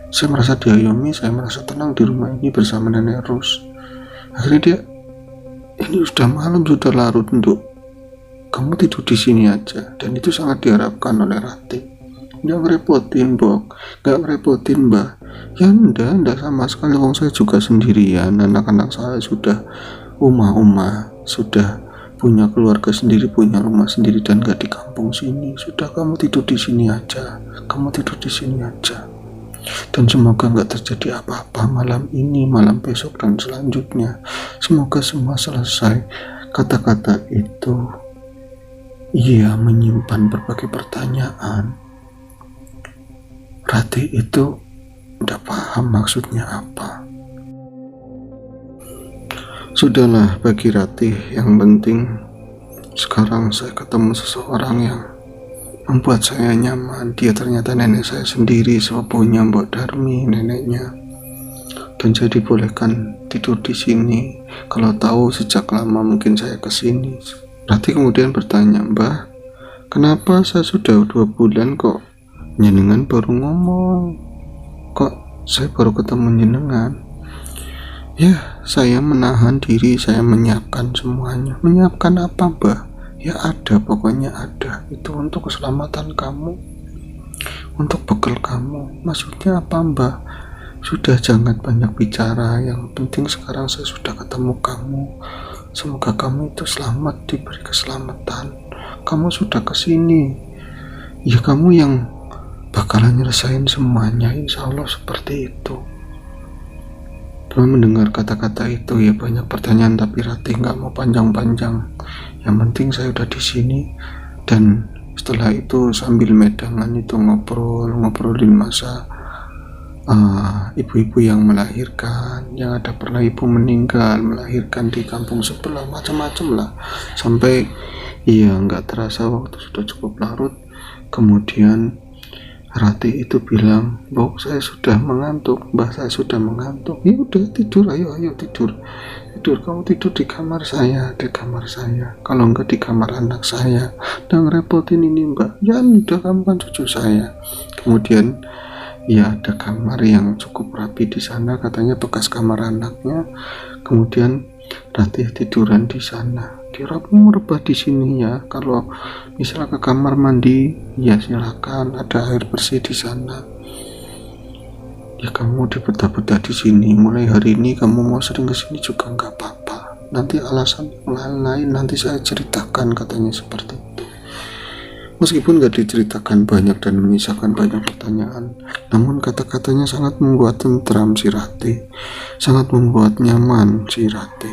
[SPEAKER 1] Saya merasa diayomi, saya merasa tenang di rumah ini bersama Nenek Ros. Akhirnya dia, ini sudah malam, sudah larut, nduk, kamu tidur di sini aja. Dan itu sangat diharapkan oleh Rati. Nggak ngerepotin, Bok, nggak ngerepotin, Mbak. Ya enggak sama sekali. Wong saya juga sendirian, anak-anak saya sudah umah, sudah punya keluarga sendiri, punya rumah sendiri, dan nggak di kampung sini. Sudah, kamu tidur di sini aja. Dan semoga nggak terjadi apa-apa malam ini, malam besok, dan selanjutnya. Semoga semua selesai. Kata-kata itu ia menyimpan berbagai pertanyaan. Rati itu udah paham maksudnya apa. Sudahlah, bagi Rati yang penting sekarang saya ketemu seseorang yang membuat saya nyaman. Dia ternyata nenek saya sendiri, sepupunya Mbak Darmi, neneknya. Dan saya dibolehkan tidur di sini. Kalau tahu sejak lama mungkin saya kesini. Rati kemudian bertanya, Mbah, kenapa saya sudah 2 bulan kok jenengan baru ngomong? Kok saya baru ketemu jenengan? Ya, saya menahan diri, saya menyiapkan semuanya. Menyiapkan apa, Mbah? Ya ada, pokoknya ada. Itu untuk keselamatan kamu, untuk bekal kamu. Maksudnya apa, Mbah? Sudah, jangan banyak bicara. Yang penting sekarang saya sudah ketemu kamu. Semoga kamu itu selamat, diberi keselamatan. Kamu sudah kesini. ya kamu yang bakalan nyelesain semuanya, insya Allah seperti itu. Telah mendengar kata-kata itu ya banyak pertanyaan, tapi Ratih nggak mau panjang-panjang. Yang penting saya udah di sini. Dan setelah itu sambil medangan itu ngobrolin masa ibu-ibu yang melahirkan, yang ada pernah ibu meninggal melahirkan di kampung sebelah, macam-macam lah. Sampai ya nggak terasa waktu sudah cukup larut. Kemudian Ratih itu bilang, "Mbok, saya sudah mengantuk, Mbah, saya sudah mengantuk." "Ya udah tidur, ayo tidur. Kamu tidur di kamar saya, Kalau enggak di kamar anak saya. Dan ngerepotin ini, Mbak." "Ya udah, kamu kan cucu saya." Kemudian ya ada kamar yang cukup rapi di sana, katanya bekas kamar anaknya. Kemudian Ratih tiduran di sana. "Kira mau merebah di sini ya. Kalau misalnya ke kamar mandi, ya silakan, ada air bersih di sana. Ya kamu dibetah-betah di sini. Mulai hari ini kamu mau sering ke sini juga nggak apa-apa. Nanti alasan yang lain nanti saya ceritakan," katanya seperti itu. Meskipun gak diceritakan banyak dan menyisakan banyak pertanyaan, namun kata-katanya sangat membuat tentram si Ratih, sangat membuat nyaman si Ratih.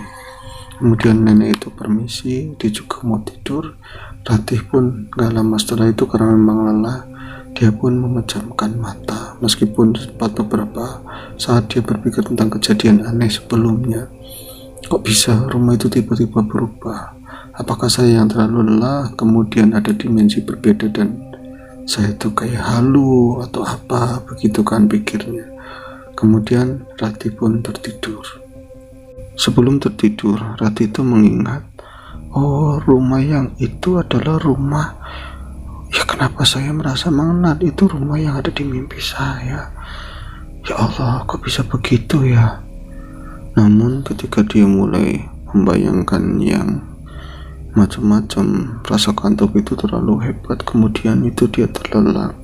[SPEAKER 1] Kemudian nenek itu permisi, dia juga mau tidur. Ratih pun gak lama setelah itu karena memang lelah, dia pun memejamkan mata. Meskipun sempat beberapa saat dia berpikir tentang kejadian aneh sebelumnya. Kok bisa rumah itu tiba-tiba berubah? Apakah saya yang terlalu lelah, kemudian ada dimensi berbeda dan saya itu kayak halu atau apa, begitu kan pikirnya. Kemudian Ratih pun tertidur. Sebelum tertidur, Ratih itu mengingat, oh, rumah yang itu adalah rumah, ya kenapa saya merasa mengenal, itu rumah yang ada di mimpi saya. Ya Allah, kok bisa begitu ya? Namun ketika dia mulai membayangkan yang macam-macam, rasa kantuk itu terlalu hebat. Kemudian itu dia terlelap,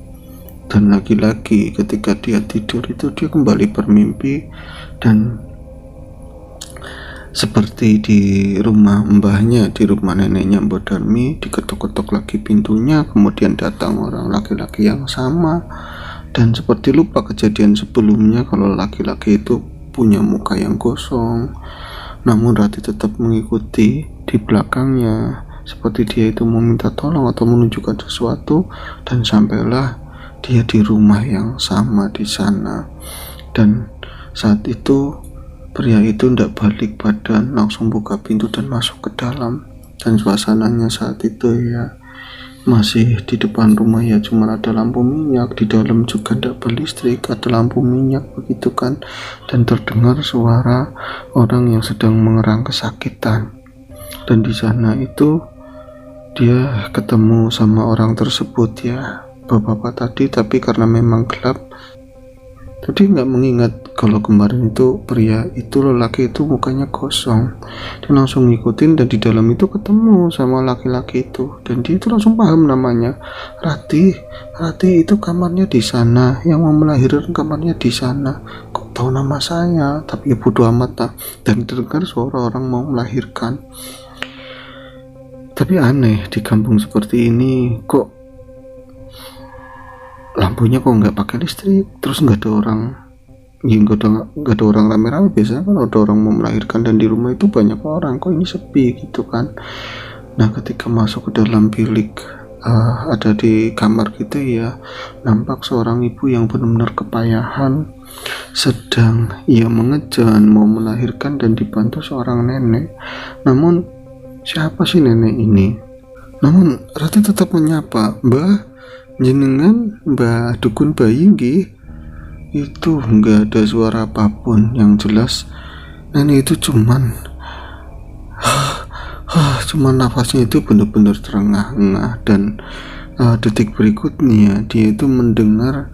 [SPEAKER 1] dan lagi-lagi ketika dia tidur itu dia kembali bermimpi. Dan seperti di rumah mbahnya, di rumah neneknya Mbok Darmi, diketuk-ketuk lagi pintunya, kemudian datang orang laki-laki yang sama. Dan seperti lupa kejadian sebelumnya kalau laki-laki itu punya muka yang kosong. Namun Ratih tetap mengikuti di belakangnya, seperti dia itu meminta tolong atau menunjukkan sesuatu. Dan sampailah dia di rumah yang sama di sana. Dan saat itu pria itu tidak balik badan, langsung buka pintu dan masuk ke dalam. Dan suasananya saat itu ya masih di depan rumah ya cuma ada lampu minyak, di dalam juga tidak berlistrik, ada lampu minyak begitu kan. Dan terdengar suara orang yang sedang mengerang kesakitan. Dan di sana itu dia ketemu sama orang tersebut ya, bapak-bapak tadi, tapi karena memang gelap tadi nggak mengingat kalau kemarin itu pria itu, lelaki itu mukanya kosong. Dia langsung ngikutin dan di dalam itu ketemu sama laki-laki itu, dan dia itu langsung paham namanya Ratih itu kamarnya di sana, yang mau melahirkan kamarnya di sana. Kok tahu nama saya? Tapi ya bodo amat lah. Dan terdengar suara orang mau melahirkan. Tapi aneh, di kampung seperti ini kok lampunya kok nggak pakai listrik, terus nggak ada orang, ya nggak ada orang rame-rame. Biasanya kan ada orang mau melahirkan dan di rumah itu banyak orang, kok ini sepi gitu kan. Nah ketika masuk ke dalam bilik ada di kamar gitu ya, nampak seorang ibu yang benar-benar kepayahan sedang ia mengejan mau melahirkan dan dibantu seorang nenek. Namun siapa sih nenek ini? Namun Ratih tetap menyapa, "Mbah, jenengan Mbah dukun bayi nggih?" Itu enggak ada suara apapun. Yang jelas nenek itu cuman nafasnya itu benar-benar terengah-engah. Dan detik berikutnya dia itu mendengar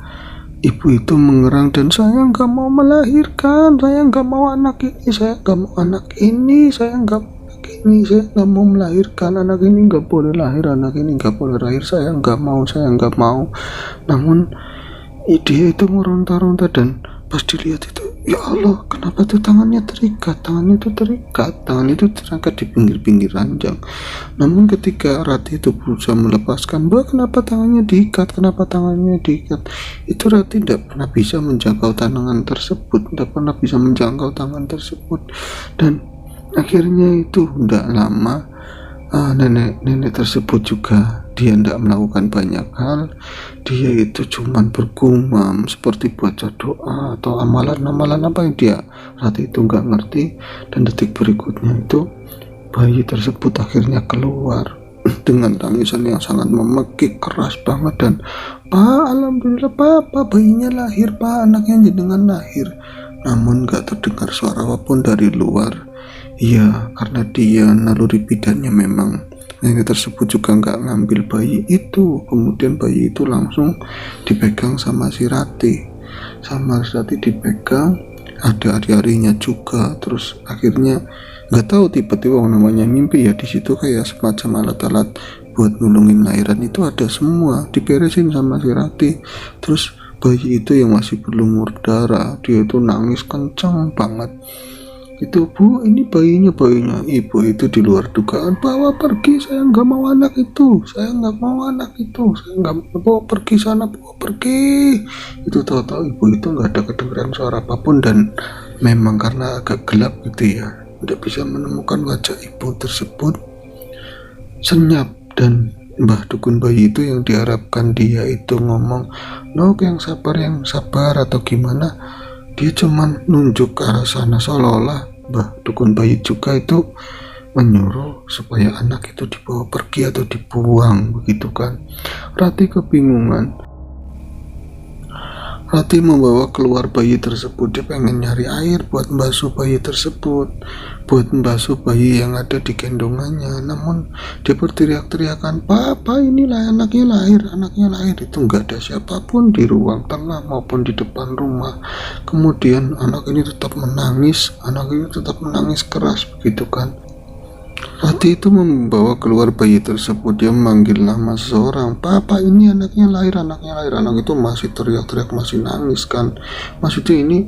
[SPEAKER 1] ibu itu mengerang, dan "Saya nggak mau melahirkan, saya nggak mau anak ini, saya nggak mau anak ini, saya nggak mau melahirkan, anak ini nggak boleh lahir, saya nggak mau." Namun dia itu meronta-ronta, dan pas dilihat itu Ya Allah, kenapa tuh tangannya terikat? Tangannya itu terangkat di pinggir-pinggir ranjang. Namun ketika Rati itu berusaha melepaskan, Mbak, kenapa tangannya diikat? Kenapa tangannya diikat? Itu Rati tidak pernah bisa menjangkau tangan tersebut, tidak pernah bisa menjangkau tangan tersebut. Dan akhirnya itu tidak lama, nenek tersebut juga dia tidak melakukan banyak hal. Dia itu cuman bergumam seperti baca doa atau amalan-amalan apa yang dia Rati itu nggak ngerti. Dan detik berikutnya itu bayi tersebut akhirnya keluar dengan tangisan yang sangat memekik keras banget. Dan Pak, alhamdulillah Pak, bayinya lahir Pak, anaknya jenengan lahir. Namun gak terdengar suara apapun dari luar. Iya, karena dia naluri bidannya memang nenek tersebut juga nggak ngambil bayi itu. Kemudian bayi itu langsung dipegang sama si Rati dipegang, ada hari-harinya juga. Terus akhirnya nggak tahu tiba-tiba namanya mimpi ya, di situ kayak semacam alat-alat buat nulungin lahiran itu ada semua, diberesin sama si Rati. Terus bayi itu yang masih berlumur darah, dia itu nangis kencang banget. Itu, Bu, ini bayinya. Ibu itu di luar dugaan, bawa pergi, saya nggak mau anak itu, saya nggak mau pergi sana, bawa pergi. Itu tahu-tahu ibu itu nggak ada kedengaran suara apapun. Dan memang karena agak gelap gitu ya, tidak bisa menemukan wajah ibu tersebut. Senyap. Dan Mbah Dukun bayi itu yang diharapkan dia itu ngomong, Nok, yang sabar atau gimana, dia cuman nunjuk ke arah sana, seolah-olah Mbah Dukun bayi juga itu menyuruh supaya anak itu dibawa pergi atau dibuang, begitu kan. Rati kebingungan. Rati membawa keluar bayi tersebut. Dia pengen nyari air buat membasuh bayi tersebut, buat membasuh bayi yang ada di gendongannya. Namun dia berteriak-teriakan, Papa, inilah anaknya lahir. Itu nggak ada siapapun di ruang tengah maupun di depan rumah. Kemudian anak ini tetap menangis keras, begitu kan. Rati itu membawa keluar bayi tersebut. Dia memanggil nama seseorang, Papa, ini anaknya lahir. Anak itu masih teriak-teriak, masih nangis kan. Maksudnya ini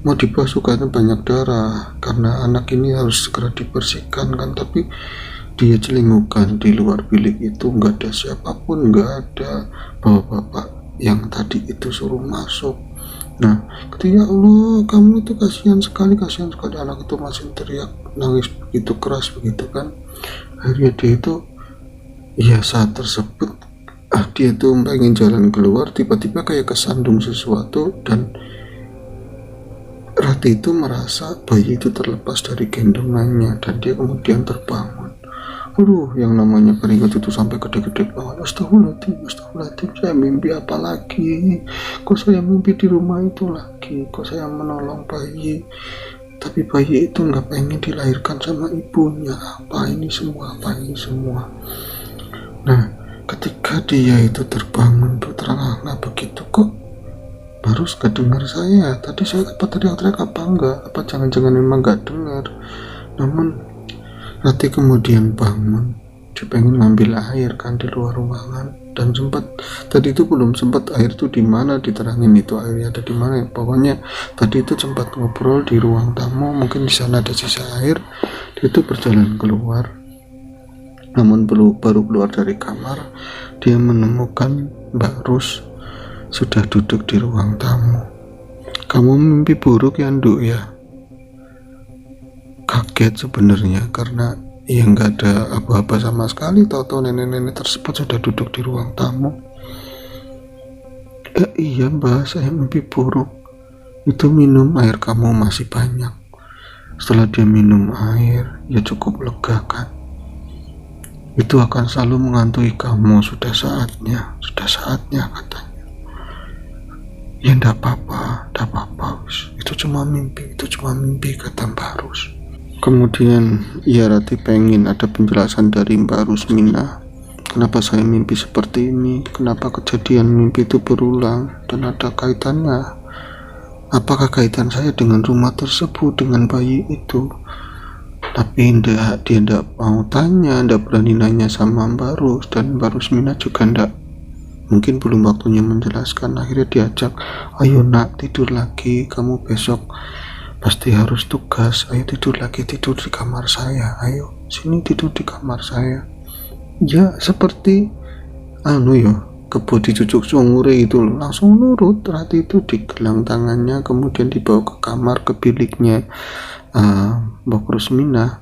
[SPEAKER 1] mau dibasuh karena banyak darah, karena anak ini harus segera dibersihkan kan. Tapi dia celingukan di luar bilik itu, nggak ada siapapun, nggak ada bapak-bapak yang tadi itu suruh masuk. Nah, ketika Allah, kamu itu kasihan sekali anak itu masih teriak nangis begitu keras, begitu kan. Akhirnya dia itu, ya saat tersebut dia itu pengen jalan keluar, tiba-tiba kayak kesandung sesuatu. Dan Rati itu merasa bayi itu terlepas dari gendongannya, dan dia kemudian terbangun. Yang namanya keringat itu sampai gede-gede banget. Astagfirullahaladzim, saya mimpi apa lagi? Kok saya mimpi di rumah itu lagi? Kok saya menolong bayi, tapi bayi itu nggak pengen dilahirkan sama ibunya? Apa ini semua? Nah, ketika dia itu terbangun tuh terengah-engah begitu, kok baru gak dengar saya? Tadi saya apa teriak-teriak apa enggak? Apa jangan-jangan memang gak dengar? Namun Rati kemudian bangun. Dia pengen ngambil air kan di luar ruangan, dan tadi itu belum sempat air tuh di mana diterangin itu airnya ada di mana. Pokoknya tadi itu sempat ngobrol di ruang tamu, mungkin di sana ada sisa air. Dia itu berjalan keluar. Namun baru keluar dari kamar, dia menemukan Mbak Rus sudah duduk di ruang tamu. Kamu mimpi buruk ya, Nduk ya? Kaget sebenarnya, karena nggak ada apa-apa sama sekali. Tahu-tahu nenek-nenek tersebut sudah duduk di ruang tamu. Iya Mbak, saya mimpi buruk. Itu minum air kamu masih banyak. Setelah dia minum air, ya cukup lega kan. Itu akan selalu menghantui kamu. Sudah saatnya katanya. Ya ndak apa-apa. Itu cuma mimpi kata Mbak Rus. Kemudian Rati pengen ada penjelasan dari Mbak Rusmina. Kenapa saya mimpi seperti ini? Kenapa kejadian mimpi itu berulang? Dan ada kaitannya? Apakah kaitan saya dengan rumah tersebut, dengan bayi itu? Tapi dia tidak mau tanya, tidak berani nanya sama Mbak Rus. Dan Mbak Rusmina juga tidak, mungkin belum waktunya menjelaskan. Akhirnya diajak, ayo nak, tidur lagi, kamu besok pasti harus tugas. Ayo tidur lagi, tidur di kamar saya, ayo sini tidur di kamar saya. Ya seperti kebo dicucuk sungure itu langsung nurut. Rati itu digelang tangannya, kemudian dibawa ke kamar, ke biliknya Mbak Rusmina.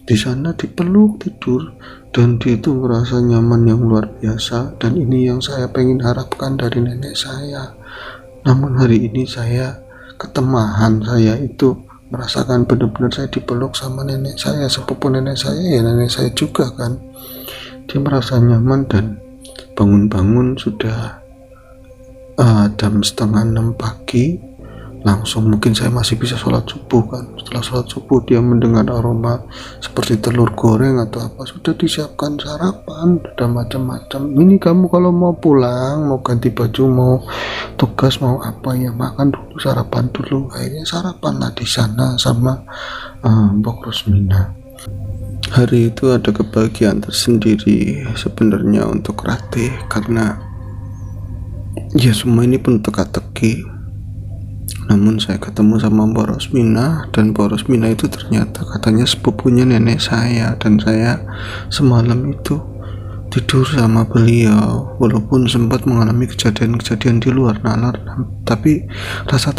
[SPEAKER 1] Di sana dipeluk tidur, dan dia itu merasa nyaman yang luar biasa. Dan ini yang saya pengen harapkan dari nenek saya. Namun hari ini saya ketemahan, saya itu merasakan benar-benar saya dipeluk sama nenek saya, sepupu nenek saya, ya nenek saya juga kan. Dia merasa nyaman, dan bangun-bangun sudah jam 5:30 pagi. Langsung mungkin saya masih bisa sholat subuh kan. Setelah sholat subuh dia mendengar aroma seperti telur goreng atau apa, sudah disiapkan sarapan, sudah macam-macam. Ini kamu kalau mau pulang, mau ganti baju, mau tugas, mau apa ya, makan dulu, sarapan dulu. Akhirnya sarapan lah di sana sama Mbak Rusmina. Hari itu ada kebahagiaan tersendiri sebenarnya untuk Ratih, karena ya semua ini pun teka-teki. Namun saya ketemu sama Mbak Rusmina, dan Mbak Rusmina itu ternyata katanya sepupunya nenek saya, dan saya semalam itu tidur sama beliau walaupun sempat mengalami kejadian-kejadian di luar nalar, tapi rasa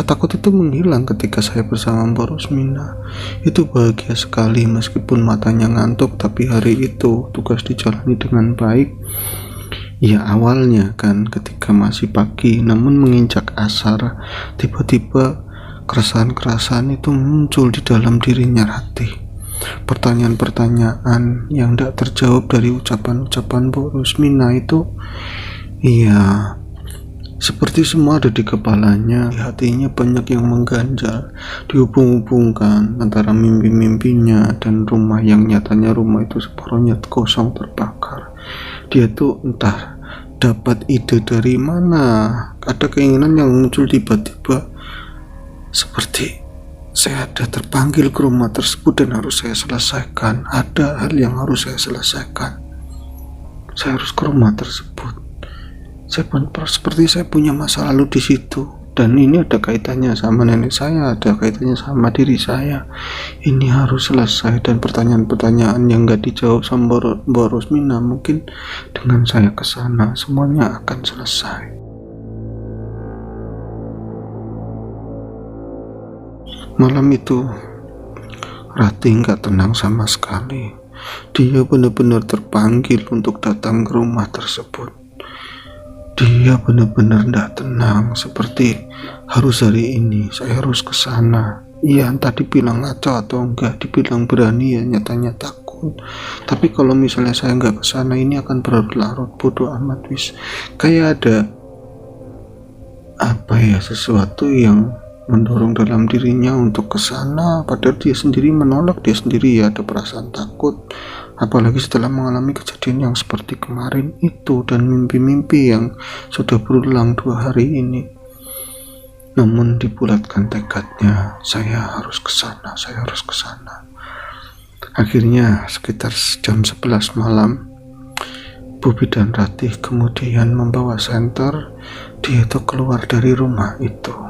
[SPEAKER 1] takut itu menghilang ketika saya bersama Mbak Rusmina. Itu bahagia sekali meskipun matanya ngantuk, tapi hari itu tugas dijalani dengan baik. Ya awalnya kan ketika masih pagi, namun menginjak asar tiba-tiba keresahan-keresahan itu muncul di dalam dirinya Ratih. Pertanyaan-pertanyaan yang tidak terjawab dari ucapan-ucapan Bu Rusmina itu, ya seperti semua ada di kepalanya. Di hatinya banyak yang mengganjal, dihubung-hubungkan antara mimpi-mimpinya dan rumah yang nyatanya rumah itu separuhnya kosong, terbakar. Dia tuh entah dapat ide dari mana, ada keinginan yang muncul tiba-tiba, seperti saya ada terpanggil ke rumah tersebut dan harus saya selesaikan. Ada hal yang harus saya selesaikan. Saya harus ke rumah tersebut. Seperti saya punya masa lalu di situ, dan ini ada kaitannya sama nenek saya, ada kaitannya sama diri saya. Ini harus selesai, dan pertanyaan-pertanyaan yang gak dijawab sama Mbak Rusmina, mungkin dengan saya kesana semuanya akan selesai. Malam itu Ratih gak tenang sama sekali. Dia benar-benar terpanggil untuk datang ke rumah tersebut. Dia benar-benar tidak tenang, seperti harus hari ini saya harus ke sana. Iya, entah dibilang ngaco atau enggak, dibilang berani ya nyatanya takut. Tapi kalau misalnya saya enggak ke sana, ini akan berlarut bodoh amat wis. Kayak ada sesuatu yang mendorong dalam dirinya untuk ke sana, padahal dia sendiri menolak, dia sendiri ya ada perasaan takut. Apalagi setelah mengalami kejadian yang seperti kemarin itu dan mimpi-mimpi yang sudah berulang 2 hari ini. Namun dibulatkan tekadnya, saya harus ke sana, saya harus ke sana. Akhirnya sekitar jam 11 malam, Bobi dan Ratih kemudian membawa senter. Dia itu keluar dari rumah itu.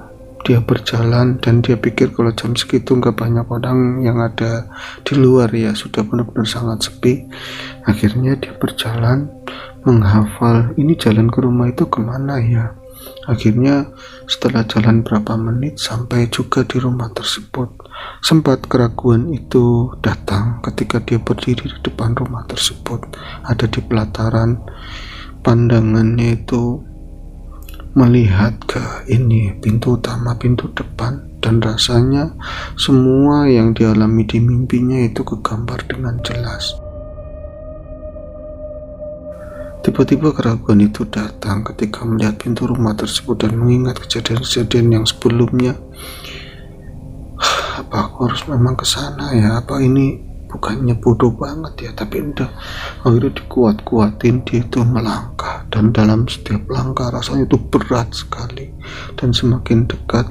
[SPEAKER 1] Dia berjalan, dan dia pikir kalau jam segitu nggak banyak orang yang ada di luar, ya sudah benar-benar sangat sepi. Akhirnya dia berjalan menghafal ini jalan ke rumah itu kemana ya. Akhirnya setelah jalan berapa menit sampai juga di rumah tersebut. Sempat keraguan itu datang ketika dia berdiri di depan rumah tersebut. Ada di pelataran, pandangannya itu melihat ke pintu utama, pintu depan, dan rasanya semua yang dialami di mimpinya itu kegambar dengan jelas. Tiba-tiba keraguan itu datang ketika melihat pintu rumah tersebut dan mengingat kejadian-kejadian yang sebelumnya. Apa aku harus memang ke sana ya? Apa ini bukannya bodoh banget ya? Tapi udah, akhirnya dikuat-kuatin, dia itu melangkah, dan dalam setiap langkah rasanya itu berat sekali. Dan semakin dekat,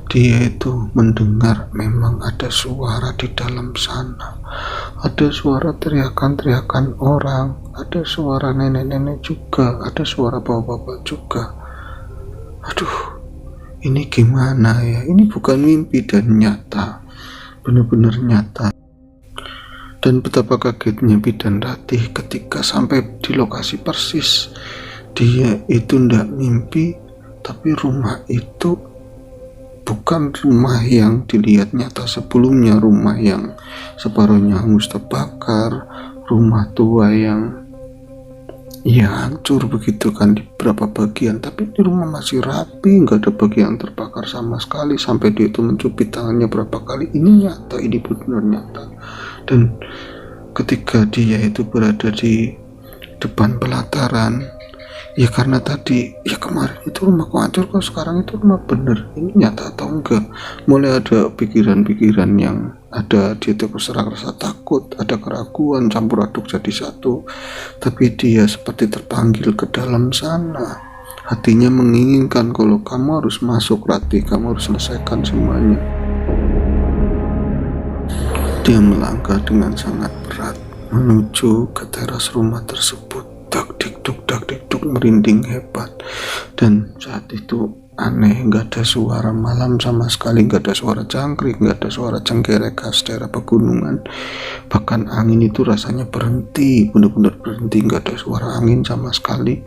[SPEAKER 1] dia itu mendengar memang ada suara di dalam sana. Ada suara teriakan-teriakan orang, ada suara nenek-nenek juga, ada suara bapak-bapak juga. Aduh, ini gimana ya, ini bukan mimpi dan nyata, benar-benar nyata. Dan betapa kagetnya Bidan Ratih ketika sampai di lokasi persis. Dia itu ndak mimpi, tapi rumah itu bukan rumah yang dilihat nyata sebelumnya, rumah yang separuhnya hangus terbakar, rumah tua yang ya hancur begitu kan di beberapa bagian, tapi di rumah masih rapi, nggak ada bagian terbakar sama sekali. Sampai dia itu mencubit tangannya berapa kali, ini nyata, ini benar nyata. Dan ketika dia itu berada di depan pelataran, ya karena tadi, ya kemarin itu rumahku hancur kok, sekarang itu rumah bener, ini nyata atau enggak. Mulai ada pikiran-pikiran yang ada, dia itu rasa takut, ada keraguan, campur aduk jadi satu. Tapi dia seperti terpanggil ke dalam sana, hatinya menginginkan kalau kamu harus masuk Ratih, kamu harus selesaikan semuanya. Dia melangkah dengan sangat berat menuju ke teras rumah tersebut. Dak dikduk merinding hebat. Dan saat itu aneh, nggak ada suara malam sama sekali, nggak ada suara jangkrik, nggak ada suara cengkerek khas daerah pegunungan. Bahkan angin itu rasanya berhenti, benar-benar berhenti, nggak ada suara angin sama sekali.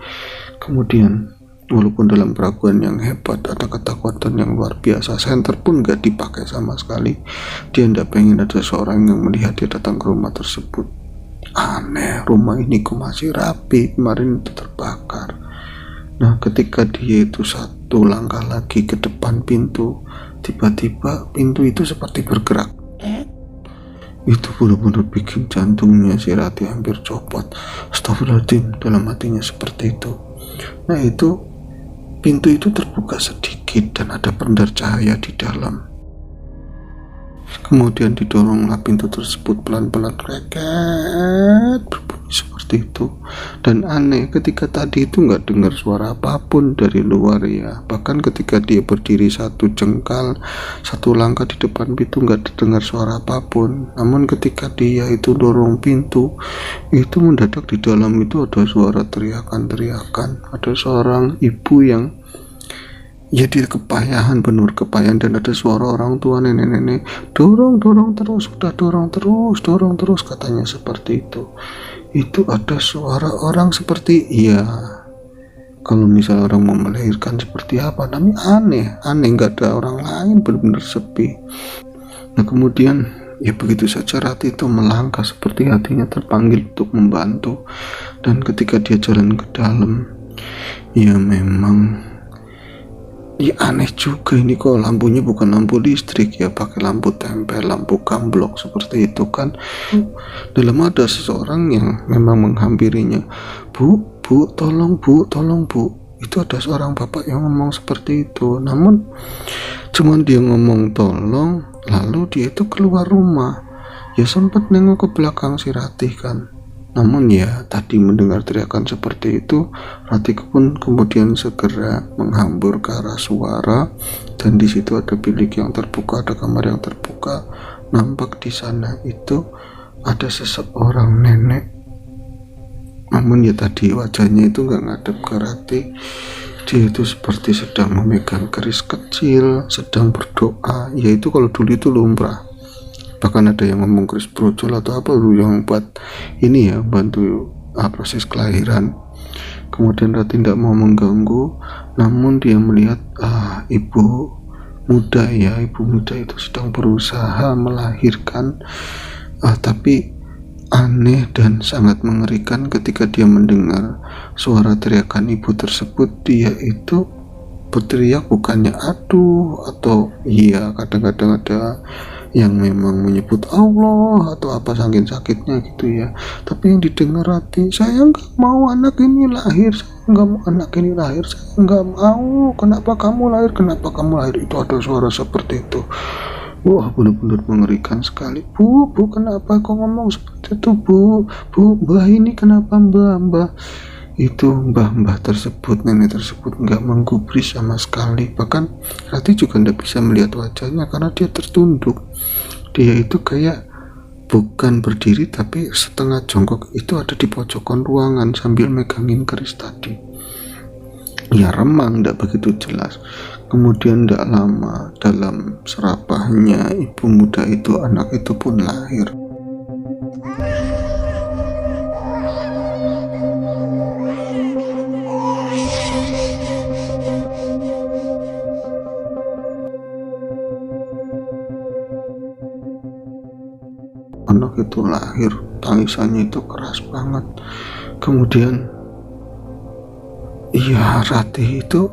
[SPEAKER 1] Kemudian walaupun dalam keraguan yang hebat, ada ketakutan yang luar biasa, senter pun nggak dipakai sama sekali. Dia nggak pengen ada seorang yang melihat dia datang ke rumah tersebut. Aneh, rumah ini kok masih rapi, kemarin itu terbakar. Nah, ketika dia itu satu langkah lagi ke depan pintu, tiba-tiba pintu itu seperti bergerak. Itu benar-benar bikin jantungnya si Ratih hampir copot. Astagfirullahaladzim, dalam hatinya seperti itu. Nah, itu pintu itu terbuka sedikit dan ada pendar cahaya di dalam. Kemudian didoronglah pintu tersebut pelan-pelan, kreket, berbunyi seperti itu. Dan aneh, ketika tadi itu nggak dengar suara apapun dari luar ya. Bahkan ketika dia berdiri satu jengkal, satu langkah di depan pintu, nggak dengar suara apapun. Namun ketika dia itu dorong pintu, itu mendadak di dalam itu ada suara teriakan-teriakan. Ada seorang ibu yang ya di kepayahan, penuh kepayahan, dan ada suara orang tua, nenek-nenek, dorong terus, sudah dorong terus, katanya seperti itu. Itu ada suara orang seperti, ya kalau misalnya orang mau melahirkan seperti apa, tapi aneh, nggak ada orang lain, benar-benar sepi. Nah kemudian ya begitu saja Ratih itu melangkah seperti hatinya terpanggil untuk membantu. Dan ketika dia jalan ke dalam, ya memang ya aneh juga, ini kok lampunya bukan lampu listrik ya, pakai lampu tempel, lampu gamblok seperti itu kan. Dalam ada seseorang yang memang menghampirinya, bu, tolong bu. Itu ada seorang bapak yang ngomong seperti itu. Namun cuman dia ngomong tolong, lalu dia itu keluar rumah. Ya sempat nengok ke belakang si Ratih kan. Namun ya tadi mendengar teriakan seperti itu, Ratih pun kemudian segera menghambur ke arah suara. Dan di situ ada bilik yang terbuka, ada kamar yang terbuka. Nampak di sana itu ada seseorang nenek. Namun ya tadi wajahnya itu nggak ngadep ke Ratih. Dia itu seperti sedang memegang keris kecil, sedang berdoa. Yaitu kalau dulu itu lumrah. Bahkan ada yang ngomong keris brojol atau apa dulu yang buat ini ya, bantu proses kelahiran. Kemudian Ratih tidak mau mengganggu, namun dia melihat ibu muda itu sedang berusaha melahirkan. Tapi aneh dan sangat mengerikan ketika dia mendengar suara teriakan ibu tersebut. Dia itu berteriak bukannya aduh atau iya, kadang-kadang ada yang memang menyebut Allah atau apa saking sakitnya gitu ya. Tapi yang didengar Ratih, saya nggak mau anak ini lahir, saya nggak mau, kenapa kamu lahir, itu ada suara seperti itu. Wah, benar-benar mengerikan sekali. Bu, kenapa kok ngomong seperti itu, bu, mbah ini kenapa mbah. Itu mbah tersebut, nenek tersebut nggak menggubris sama sekali. Bahkan Ratih juga nggak bisa melihat wajahnya karena dia tertunduk. Dia itu kayak bukan berdiri tapi setengah jongkok, itu ada di pojokan ruangan sambil megangin keris tadi. ya remang, tidak begitu jelas. Kemudian tidak lama, dalam serapahnya ibu muda itu, anak itu pun lahir. Anak itu lahir, tangisannya itu keras banget. Kemudian iya, Ratih itu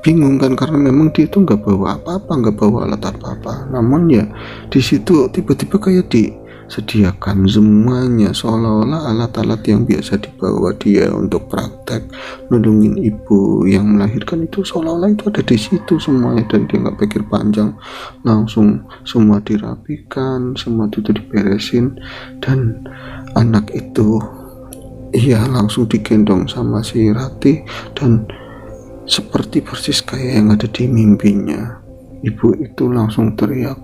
[SPEAKER 1] bingung kan, karena memang dia itu nggak bawa apa-apa, nggak bawa alat apa-apa. Namun ya di situ tiba-tiba kayak disediakan semuanya, seolah-olah alat-alat yang biasa dibawa dia untuk praktek nulungin ibu yang melahirkan itu, seolah-olah itu ada di situ semuanya. Dan dia nggak pikir panjang, langsung semua dirapikan, semua itu diberesin, dan anak itu iya langsung digendong sama si Ratih. Dan seperti persis kayak yang ada di mimpinya, ibu itu langsung teriak,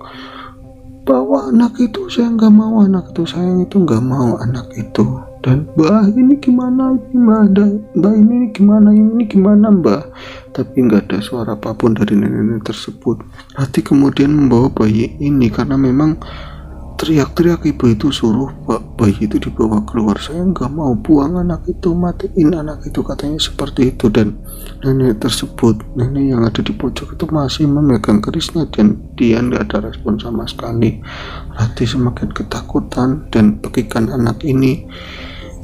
[SPEAKER 1] bawa anak itu, saya nggak mau anak itu, saya itu nggak mau anak itu. Dan mbak ini gimana, mbak ini gimana mbak, tapi nggak ada suara apapun dari nenek tersebut. Ratih kemudian membawa bayi ini karena memang teriak-teriak ibu itu, suruh bayi itu dibawa keluar. Saya nggak mau, buang anak itu, matiin anak itu, katanya seperti itu. Dan nenek tersebut, nenek yang ada di pojok itu masih memegang kerisnya dan dia nggak ada respon sama sekali. Ratih semakin ketakutan dan pekikan anak ini,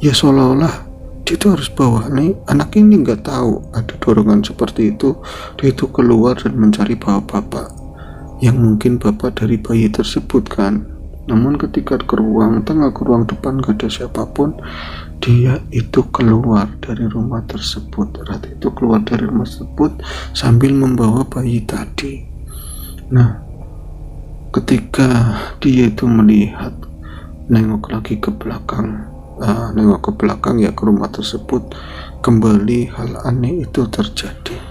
[SPEAKER 1] ya seolah-olah dia itu harus bawa anak ini. Nggak tahu ada dorongan seperti itu, dia itu keluar dan mencari bapak yang mungkin bapak dari bayi tersebut kan. Namun ketika ke ruang tengah, ke ruang depan, gak ada siapapun, dia itu keluar dari rumah tersebut. Ratih itu keluar dari rumah tersebut sambil membawa bayi tadi. Nah, ketika dia itu melihat, nengok lagi ke belakang, ya ke rumah tersebut, kembali hal aneh itu terjadi.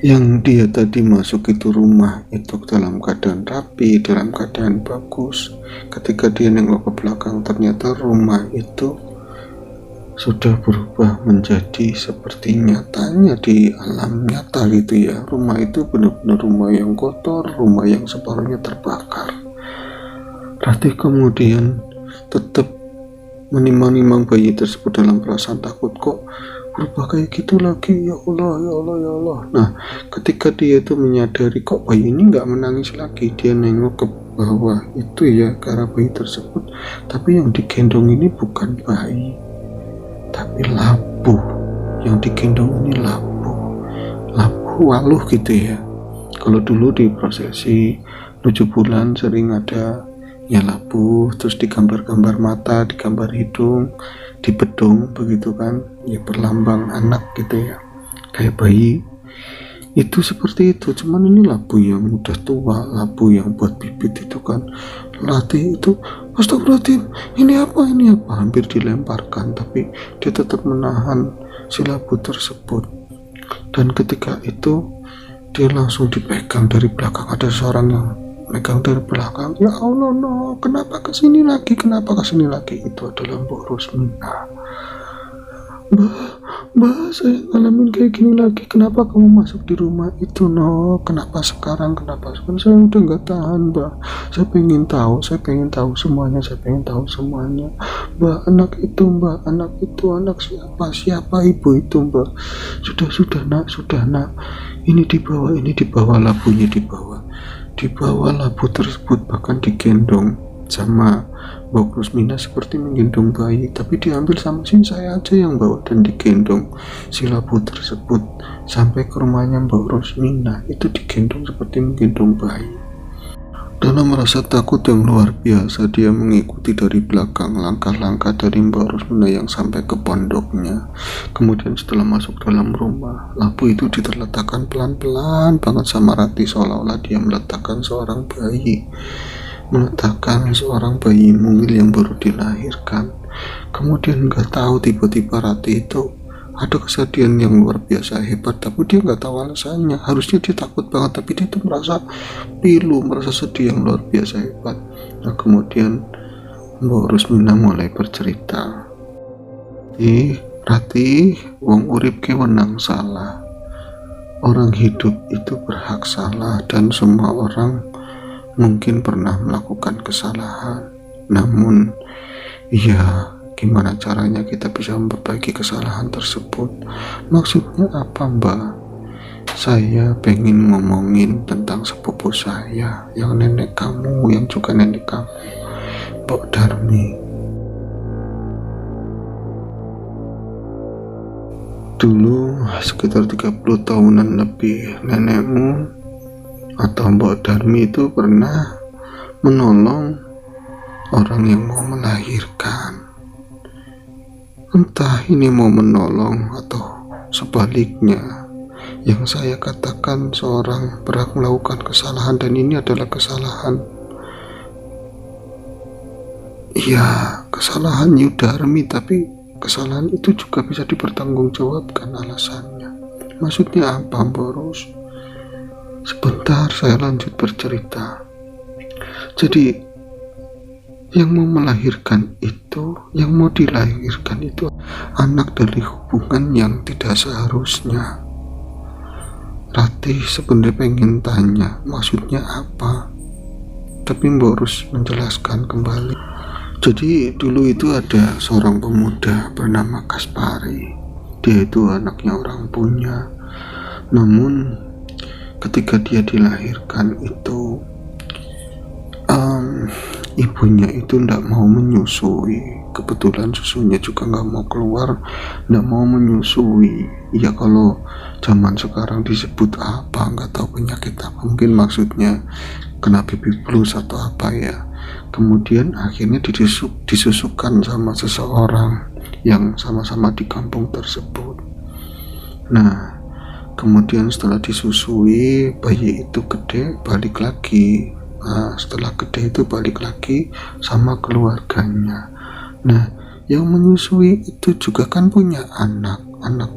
[SPEAKER 1] Yang dia tadi masuk itu rumah itu dalam keadaan rapi, dalam keadaan bagus. Ketika dia nengok ke belakang, ternyata rumah itu sudah berubah menjadi seperti nyatanya di alam nyata gitu ya. Rumah itu benar-benar rumah yang kotor, rumah yang separuhnya terbakar. Ratih kemudian tetap menimang-nimang bayi tersebut dalam perasaan takut, kok berubah kayak gitu lagi, ya Allah, ya Allah, ya Allah. Nah, ketika dia itu menyadari kok bayi ini nggak menangis lagi, dia nengok ke bawah itu ya, ke arah bayi tersebut. Tapi yang digendong ini bukan bayi, tapi labu. Yang digendong ini labu waluh gitu ya. Kalau dulu di prosesi 7 bulan sering ada ya labu, terus digambar-gambar mata, digambar hidung, di bedung begitu kan, ya berlambang anak gitu ya, kayak bayi itu seperti itu. Cuman ini labu yang udah tua, labu yang buat bibit itu kan. Ratih itu astagfirullahaladzim, ini apa, hampir dilemparkan, tapi dia tetap menahan si labu tersebut. Dan ketika itu dia langsung dipegang dari belakang, ada seorang yang megang dari belakang. Ya Allah, no, kenapa kesini lagi, itu adalah Mbak Rusmina. Mbak, saya ngalamin kayak gini lagi, kenapa kamu masuk di rumah itu, no, kenapa sekarang, saya udah nggak tahan, Mbak, saya pengen tahu semuanya, Mbak, anak itu anak siapa ibu itu, Mbak, sudah nak, ini dibawa labunya, dibawa labu tersebut, bahkan digendong sama Mbak Rusmina seperti menggendong bayi, tapi diambil sama saya aja yang bawa dan digendong si labu tersebut sampai ke rumahnya Mbak Rusmina. Itu digendong seperti menggendong bayi. Dalam merasa takut yang luar biasa, dia mengikuti dari belakang langkah-langkah dari Mbak Rusmina yang sampai ke pondoknya. Kemudian setelah masuk dalam rumah, labu itu diletakkan pelan-pelan banget sama Ratih, seolah-olah dia meletakkan seorang bayi mungil yang baru dilahirkan. Kemudian nggak tahu tiba-tiba Ratih itu ada kesedihan yang luar biasa hebat, tapi dia nggak tahu alasannya. Harusnya dia takut banget, tapi dia itu merasa pilu, merasa sedih yang luar biasa hebat. Nah, kemudian Mbak Rusmina mulai bercerita, Rati wong urip ke wenang salah. Orang hidup itu berhak salah dan semua orang mungkin pernah melakukan kesalahan. Namun, ya gimana caranya kita bisa memperbaiki kesalahan tersebut? Maksudnya apa, Mbak? Saya pengen ngomongin tentang sepupu saya, yang nenek kamu, yang juga nenek kamu, Mbok Darmi. Dulu sekitar 30 tahunan lebih, nenekmu atau Mbok Darmi itu pernah menolong orang yang mau melahirkan. Entah ini mau menolong atau sebaliknya. Yang saya katakan seorang berhak melakukan kesalahan dan ini adalah kesalahan. Ya, kesalahan Yudarmi, tapi kesalahan itu juga bisa dipertanggungjawabkan alasannya. Maksudnya apa, Boros? Sebentar saya lanjut bercerita. Jadi yang mau melahirkan itu, yang mau dilahirkan itu anak dari hubungan yang tidak seharusnya. Rati sebenarnya pengen tanya maksudnya apa, tapi Boros menjelaskan kembali. Jadi dulu itu ada seorang pemuda bernama Kaspari. Dia itu anaknya orang punya. Namun ketika dia dilahirkan itu ibunya itu tidak mau menyusui. Kebetulan susunya juga nggak mau keluar, nggak mau menyusui. Ya kalau zaman sekarang disebut apa, nggak tahu penyakit apa, mungkin maksudnya kena baby blues atau apa ya. Kemudian akhirnya disusukan sama seseorang yang sama-sama di kampung tersebut. Nah, kemudian setelah disusui, bayi itu gede, balik lagi. Nah, setelah gede itu balik lagi sama keluarganya. Nah, yang menyusui itu juga kan punya anak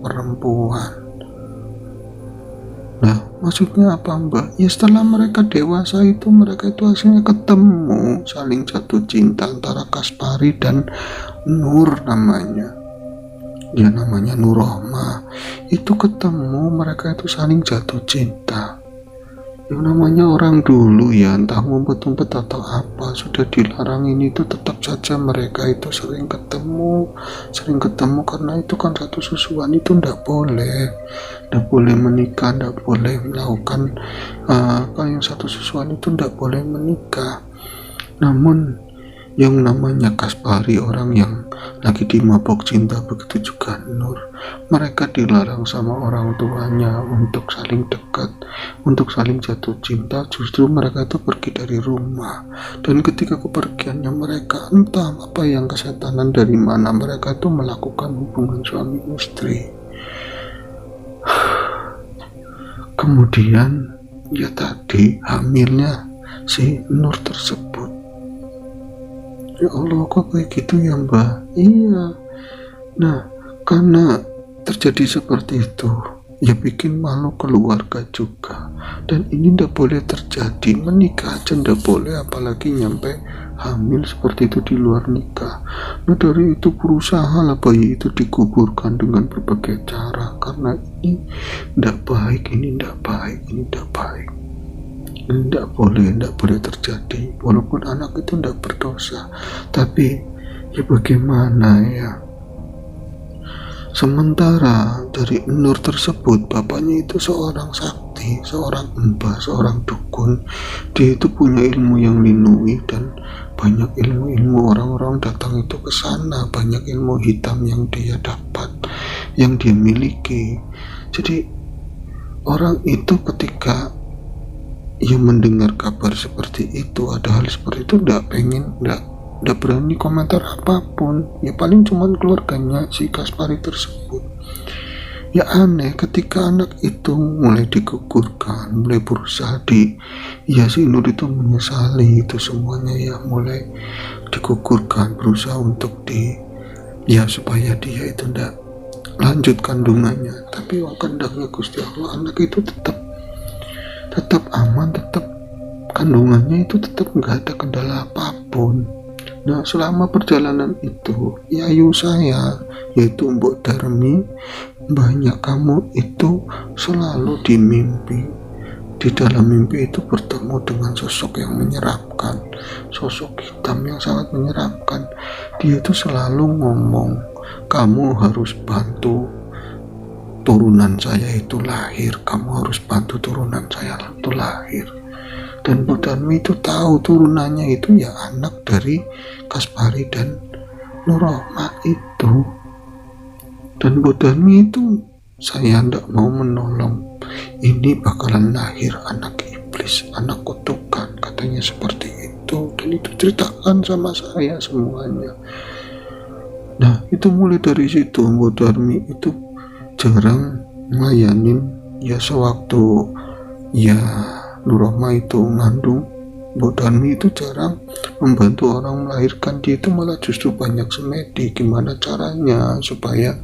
[SPEAKER 1] perempuan. Nah, maksudnya apa, Mbak? Ya setelah mereka dewasa itu, mereka itu hasilnya ketemu, saling jatuh cinta antara Kaspari dan Nur namanya. Ya namanya Nurohma. Itu ketemu, mereka itu saling jatuh cinta. Yang namanya orang dulu ya, entah ngumpet-ngumpet atau apa, sudah dilarang ini itu tetap saja mereka itu sering ketemu karena itu kan satu susuan itu ndak boleh menikah, ndak boleh melakukan kalau yang satu susuan itu ndak boleh menikah. Namun yang namanya Kaspari, orang yang lagi dimabok cinta, begitu juga Nur, mereka dilarang sama orang tuanya untuk saling dekat, untuk saling jatuh cinta. Justru mereka itu pergi dari rumah, dan ketika kepergiannya mereka, entah apa yang kesetanan dari mana, mereka itu melakukan hubungan suami istri. Kemudian ya tadi hamilnya si Nur tersebut. Ya Allah, kok kayak gitu ya, Mbak? Iya. Nah, karena terjadi seperti itu, ya bikin malu keluarga juga. Dan ini ndak boleh terjadi, menikah aja ndak boleh, apalagi nyampe hamil seperti itu di luar nikah. Nah, dari itu berusaha lah bayi itu digugurkan dengan berbagai cara, karena ini ndak baik, ini ndak baik, ini ndak baik. Tidak boleh terjadi, walaupun anak itu tidak berdosa. Tapi ya bagaimana ya, sementara dari Nur tersebut, bapaknya itu seorang sakti, seorang mbah, seorang dukun. Dia itu punya ilmu yang linui, dan banyak ilmu orang-orang datang itu ke sana, banyak ilmu hitam yang dia dapat, yang dia miliki. Jadi orang itu ketika ia mendengar kabar seperti itu, ada hal seperti itu, tidak berani komentar apapun. Ya paling cuman keluarganya si Kaspari tersebut. Ya aneh, ketika anak itu mulai digugurkan, mulai berusaha ya si Nur itu menyesali itu semuanya, ya mulai digugurkan, berusaha untuk ya supaya dia itu tidak lanjut kandungannya. Tapi kehendaknya Gusti Allah, anak itu tetap aman, tetap kandungannya itu tetap nggak ada kendala apapun. Nah, selama perjalanan itu, yayu saya, yaitu Mbok Darmi, banyak kamu itu selalu di mimpi. Di dalam mimpi itu bertemu dengan sosok yang menyeramkan, sosok hitam yang sangat menyeramkan. Dia itu selalu ngomong, kamu harus bantu turunan saya itu lahir, kamu harus bantu turunan saya itu lahir. Dan Mbok Darmi itu tahu turunannya itu ya anak dari Kaspari dan Nur Rohmah itu. Dan Mbok Darmi itu, saya tidak mau menolong, ini bakalan lahir anak iblis, anak kutukan, katanya seperti itu. Dan itu ceritakan sama saya semuanya. Nah, itu mulai dari situ Mbok Darmi itu jarang ngelayanin. Ya sewaktu ya Nur Rohmah itu mengandung, Mbok Darmi itu jarang membantu orang melahirkan. Dia itu malah justru banyak semedi gimana caranya supaya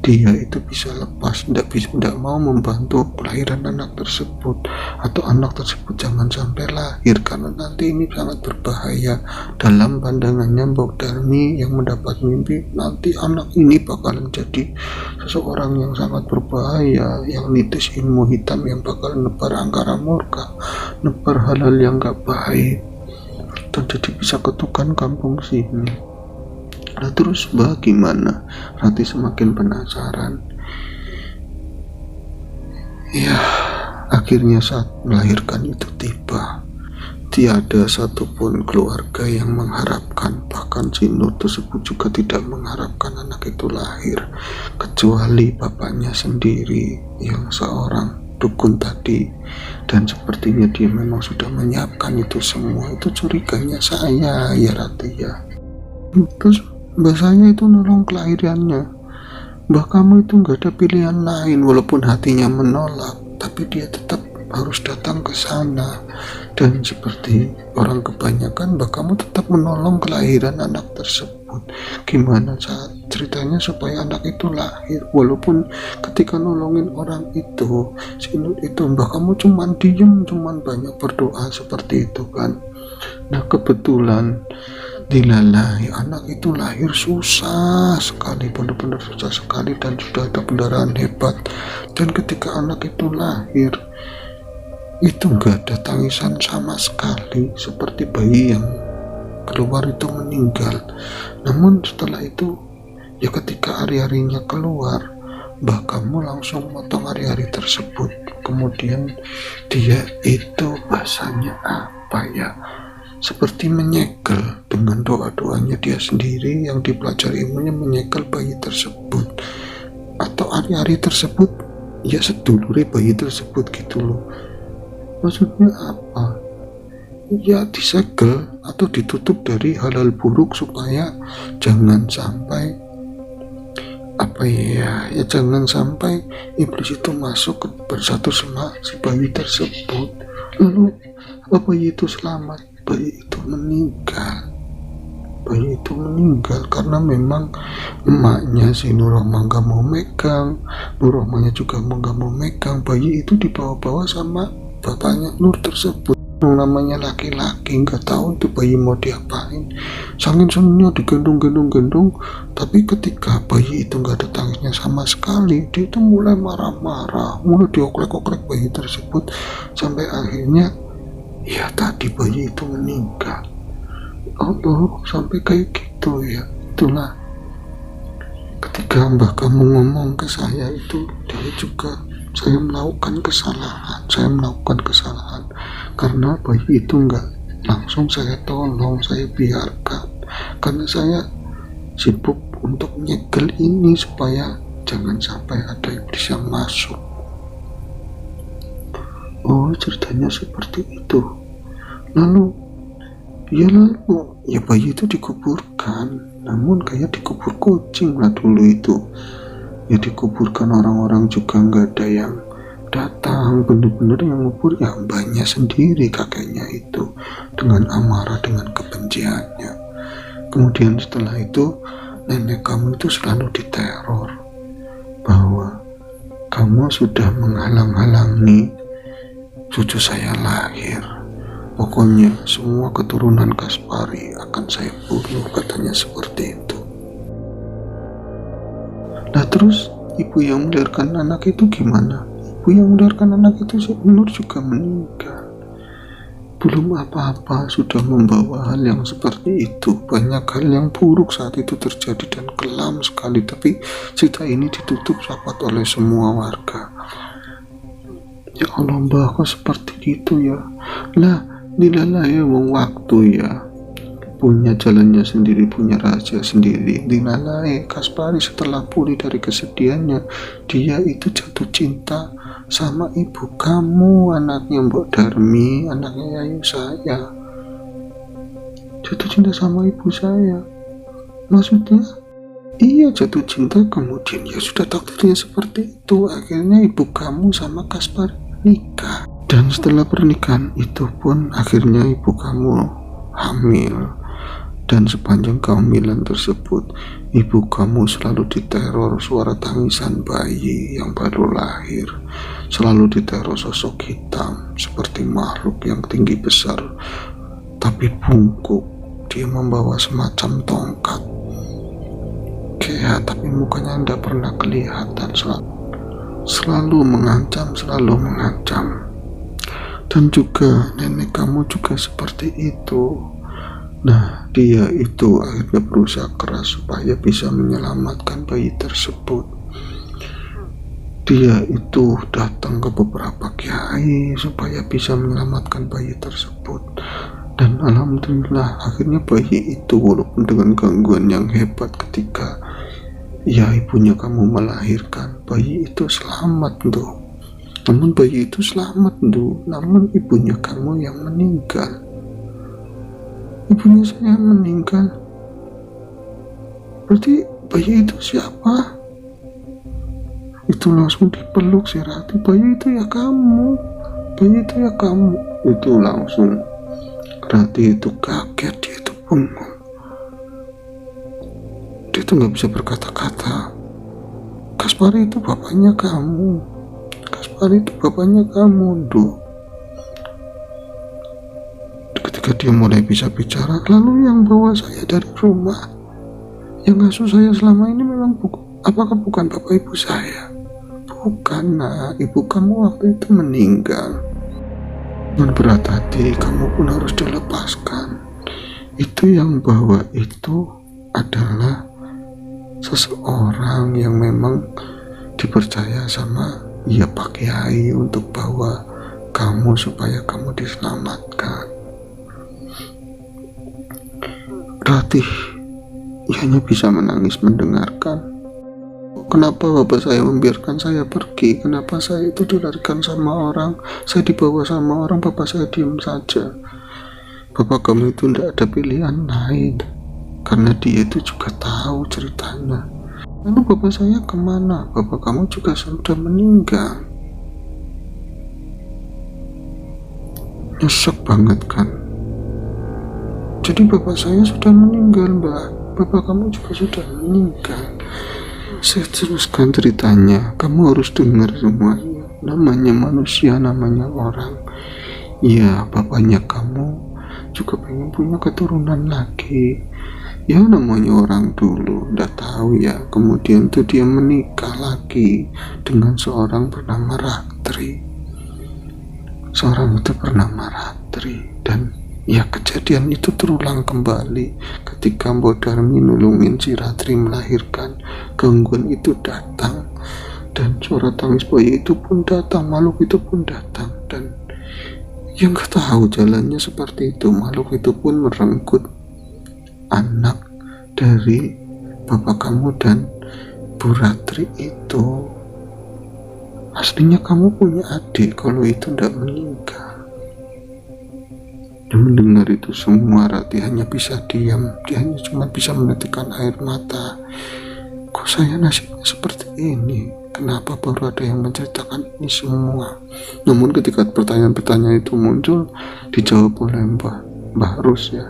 [SPEAKER 1] dia itu bisa lepas, tidak mau membantu kelahiran anak tersebut, atau anak tersebut jangan sampai lahir, karena nanti ini sangat berbahaya. Dalam pandangannya Mbok Darmi yang mendapat mimpi, nanti anak ini bakalan jadi seseorang yang sangat berbahaya, yang nitis ilmu hitam, yang bakal nebar angkara murka, nebar hal-hal yang gak baik, dan jadi bisa ketukan kampung sini. Nah, terus bagaimana? Rati semakin penasaran. Ya, akhirnya saat melahirkan itu tiba. Tiada satupun keluarga yang mengharapkan, bahkan si Nur tersebut juga tidak mengharapkan anak itu lahir, kecuali bapaknya sendiri yang seorang dukun tadi. Dan sepertinya dia memang sudah menyiapkan itu semua. Itu curiganya saya, ya Rati ya. Terus mbak saya itu nolong kelahirannya. Mbak kamu itu gak ada pilihan lain, walaupun hatinya menolak, tapi dia tetap harus datang ke sana. Dan seperti orang kebanyakan, mbak kamu tetap menolong kelahiran anak tersebut. Gimana saat ceritanya supaya anak itu lahir, walaupun ketika nolongin orang itu, mbak kamu cuman diem, cuman banyak berdoa seperti itu kan. Nah, kebetulan dilalahi anak itu lahir susah sekali, benar-benar susah sekali, dan sudah ada pendarahan hebat. Dan ketika anak itu lahir, itu gak ada tangisan sama sekali, seperti bayi yang keluar itu meninggal. Namun setelah itu, ya ketika hari-harinya keluar, mbak kamu langsung potong hari-hari tersebut. Kemudian dia itu bahasanya apa ya, seperti menyegel dengan doa-doanya dia sendiri yang dipelajari ilmunya, menyegel bayi tersebut atau hari-hari tersebut, ya sedulure bayi tersebut gitu loh. Maksudnya apa? Ya disegel atau ditutup dari hal-hal buruk supaya jangan sampai jangan sampai iblis itu masuk bersatu sama si bayi tersebut. Lalu bayi itu selamat, bayi itu meninggal karena memang emaknya si Nur Rohmah gak mau megang, Nur Rohmahnya juga gak mau megang. Bayi itu dibawa-bawa sama bapaknya Nur tersebut, namanya laki-laki, gak tahu itu bayi mau diapain. Saking senangnya digendong, tapi ketika bayi itu gak ada tangisnya sama sekali, dia itu mulai marah-marah, mulai dioklek-oklek bayi tersebut, sampai akhirnya ya tadi bayi itu meninggal. Allah, sampai kayak gitu ya. Itulah ketika mbah kamu ngomong ke saya itu, dia juga, saya melakukan kesalahan karena bayi itu enggak langsung saya tolong, saya biarkan karena saya sibuk untuk nyegel ini supaya jangan sampai ada iblis yang masuk. Oh, ceritanya seperti itu. Lalu bayi itu dikuburkan, namun kayak dikubur kucing lah dulu itu. Ya dikuburkan, orang-orang juga nggak ada yang datang, bener-bener yang ngubur ya mbaknya sendiri, kakeknya itu, dengan amarah, dengan kebenciannya. Kemudian setelah itu nenek kamu itu selalu diteror bahwa kamu sudah menghalang-halangi cucu saya lahir, Pokoknya semua keturunan Kaspari akan saya bunuh, katanya seperti itu. Nah terus ibu yang melahirkan anak itu gimana? Ibu yang melahirkan anak itu si Nur juga meninggal. Belum apa-apa sudah membawa hal yang seperti itu. Banyak hal yang buruk saat itu terjadi dan kelam sekali, tapi cerita ini ditutup rapat oleh semua warga. Ya Allah Mbah, kok seperti itu ya? Lah dilalah ya wong waktu ya, punya jalannya sendiri, punya rahasia sendiri. Dinalai Kaspari setelah pulih dari kesedihannya, dia itu jatuh cinta sama ibu kamu, anaknya Mbok Darmi, anaknya Yayu saya. Jatuh cinta sama ibu saya. Maksudnya iya, jatuh cinta, kemudian ya sudah takdirnya seperti itu. Akhirnya ibu kamu sama Kaspar nikah. Dan setelah pernikahan itu pun akhirnya ibu kamu hamil. Dan sepanjang kehamilan tersebut, ibu kamu selalu diteror suara tangisan bayi yang baru lahir. Selalu diteror sosok hitam seperti makhluk yang tinggi besar tapi bungkuk. Dia membawa semacam tongkat. Kayak tapi mukanya tidak pernah kelihatan. Selalu mengancam, selalu mengancam. Dan juga nenek kamu juga seperti itu. Nah, dia itu akhirnya berusaha keras supaya bisa menyelamatkan bayi tersebut. Dia itu datang ke beberapa kiai supaya bisa menyelamatkan bayi tersebut. Dan alhamdulillah akhirnya bayi itu walaupun dengan gangguan yang hebat ketika ya ibunya kamu melahirkan, bayi itu selamat tuh. Namun bayi itu selamat tuh, namun ibunya kamu yang meninggal. Ibunya saya meninggal. Berarti bayi itu siapa? Itu langsung dipeluk si Rati. Bayi itu ya kamu. Bayi itu ya kamu. Itu langsung Rati itu kaget, dia itu bengong. Dia itu gak bisa berkata-kata. Kaspari itu bapaknya kamu. Kaspari itu bapaknya kamu, Duh. Ketika dia mulai bisa bicara, lalu yang bawa saya dari rumah, yang ngasuh saya selama ini memang apakah bukan bapak ibu saya? Bukan, nak. Ibu kamu waktu itu meninggal. Dan berat hati, kamu pun harus dilepaskan. Itu yang bawa itu adalah seseorang yang memang dipercaya sama ya Pak Kiai untuk bawa kamu supaya kamu diselamatkan. Ratih hanya bisa menangis mendengarkan. Kenapa bapak saya membiarkan saya pergi? Kenapa saya itu dilarikan sama orang? Saya dibawa sama orang, bapak saya diam saja. Bapak kamu itu tidak ada pilihan lain, karena dia itu juga tahu ceritanya. Lalu bapak saya kemana? Bapak kamu juga sudah meninggal. Nyesek banget kan? Jadi bapak saya sudah meninggal, Mbak. Bapak kamu juga sudah meninggal. Saya teruskan ceritanya. Kamu harus dengar semuanya. Namanya manusia, namanya orang. Ya, bapaknya kamu juga pengen punya keturunan lagi. Ya, namanya orang dulu udah tahu ya. Kemudian tuh dia menikah lagi dengan seorang bernama Ratri. Seorang itu bernama Ratri. Dan ya kejadian itu terulang kembali ketika Mbok Darmi nulungin si Ratri melahirkan. Gangguan itu datang dan suara tangis bayi itu pun datang, makhluk itu pun datang. Dan yang gak tahu jalannya seperti itu, makhluk itu pun merenggut anak dari bapak kamu dan Bu Ratri itu. Aslinya kamu punya adik kalau itu tidak meninggal. Dan mendengar itu semua, Rati hanya bisa diam. Dia hanya cuma bisa menetikan air mata. Kok saya nasibnya seperti ini? Kenapa baru ada yang menceritakan ini semua? Namun ketika pertanyaan-pertanyaan itu muncul, dijawab oleh Mbah Rus ya.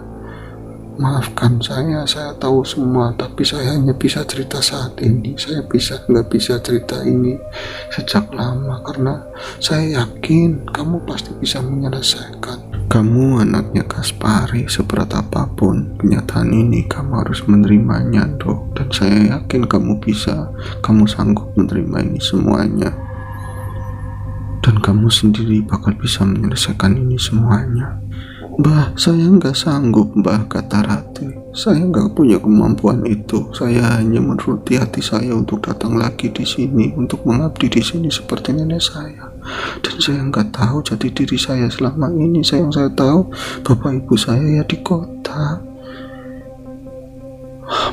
[SPEAKER 1] Maafkan saya tahu semua, tapi saya hanya bisa cerita saat ini. Saya nggak bisa cerita ini sejak lama, karena saya yakin kamu pasti bisa menyelesaikan. Kamu anaknya Kaspari, seberat apapun kenyataan ini kamu harus menerimanya, Dok. Dan saya yakin kamu sanggup menerima ini semuanya. Dan kamu sendiri bakal bisa menyelesaikan ini semuanya. Mbah, saya nggak sanggup, Mbah, kata Rati. Saya nggak punya kemampuan itu. Saya hanya menuruti hati saya untuk datang lagi di sini, untuk mengabdi di sini seperti nenek saya. Dan saya nggak tahu jati diri saya selama ini. Yang saya tahu, bapak ibu saya ya di kota.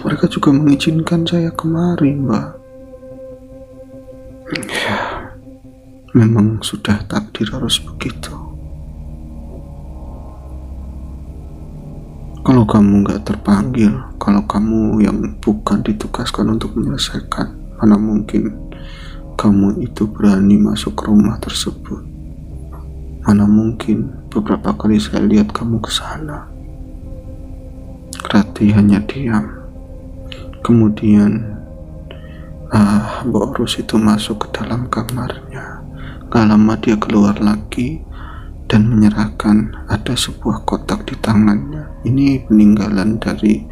[SPEAKER 1] Mereka juga mengizinkan saya kemari, Mbak. Ya, memang sudah takdir harus begitu. Kalau kamu nggak terpanggil, kalau kamu yang bukan ditugaskan untuk menyelesaikan, mana mungkin kamu itu berani masuk ke rumah tersebut. Mana mungkin beberapa kali saya lihat kamu ke sana. Rati hanya diam. Kemudian Mbak Rus itu masuk ke dalam kamarnya. Gak lama dia keluar lagi dan menyerahkan ada sebuah kotak di tangannya. Ini peninggalan dari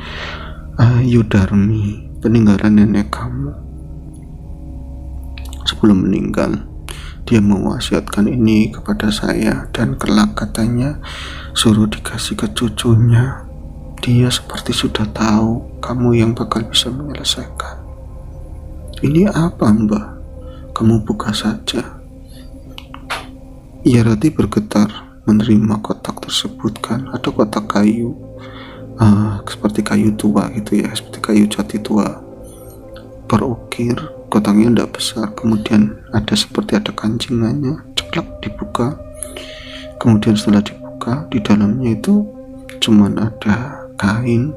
[SPEAKER 1] Yudarmi, peninggalan nenek kamu. Sebelum meninggal, dia mewasiatkan ini kepada saya, dan kelak katanya suruh dikasih ke cucunya. Dia seperti sudah tahu kamu yang bakal bisa menyelesaikan. Ini apa, Mbak? Kamu buka saja. Ya, Rati bergetar menerima kotak tersebut. Kan ada kotak kayu, seperti kayu tua gitu ya, seperti kayu jati tua berukir. Kotaknya tidak besar, kemudian seperti ada kancingannya. Ceplak, dibuka. Kemudian setelah dibuka, di dalamnya itu cuman ada kain,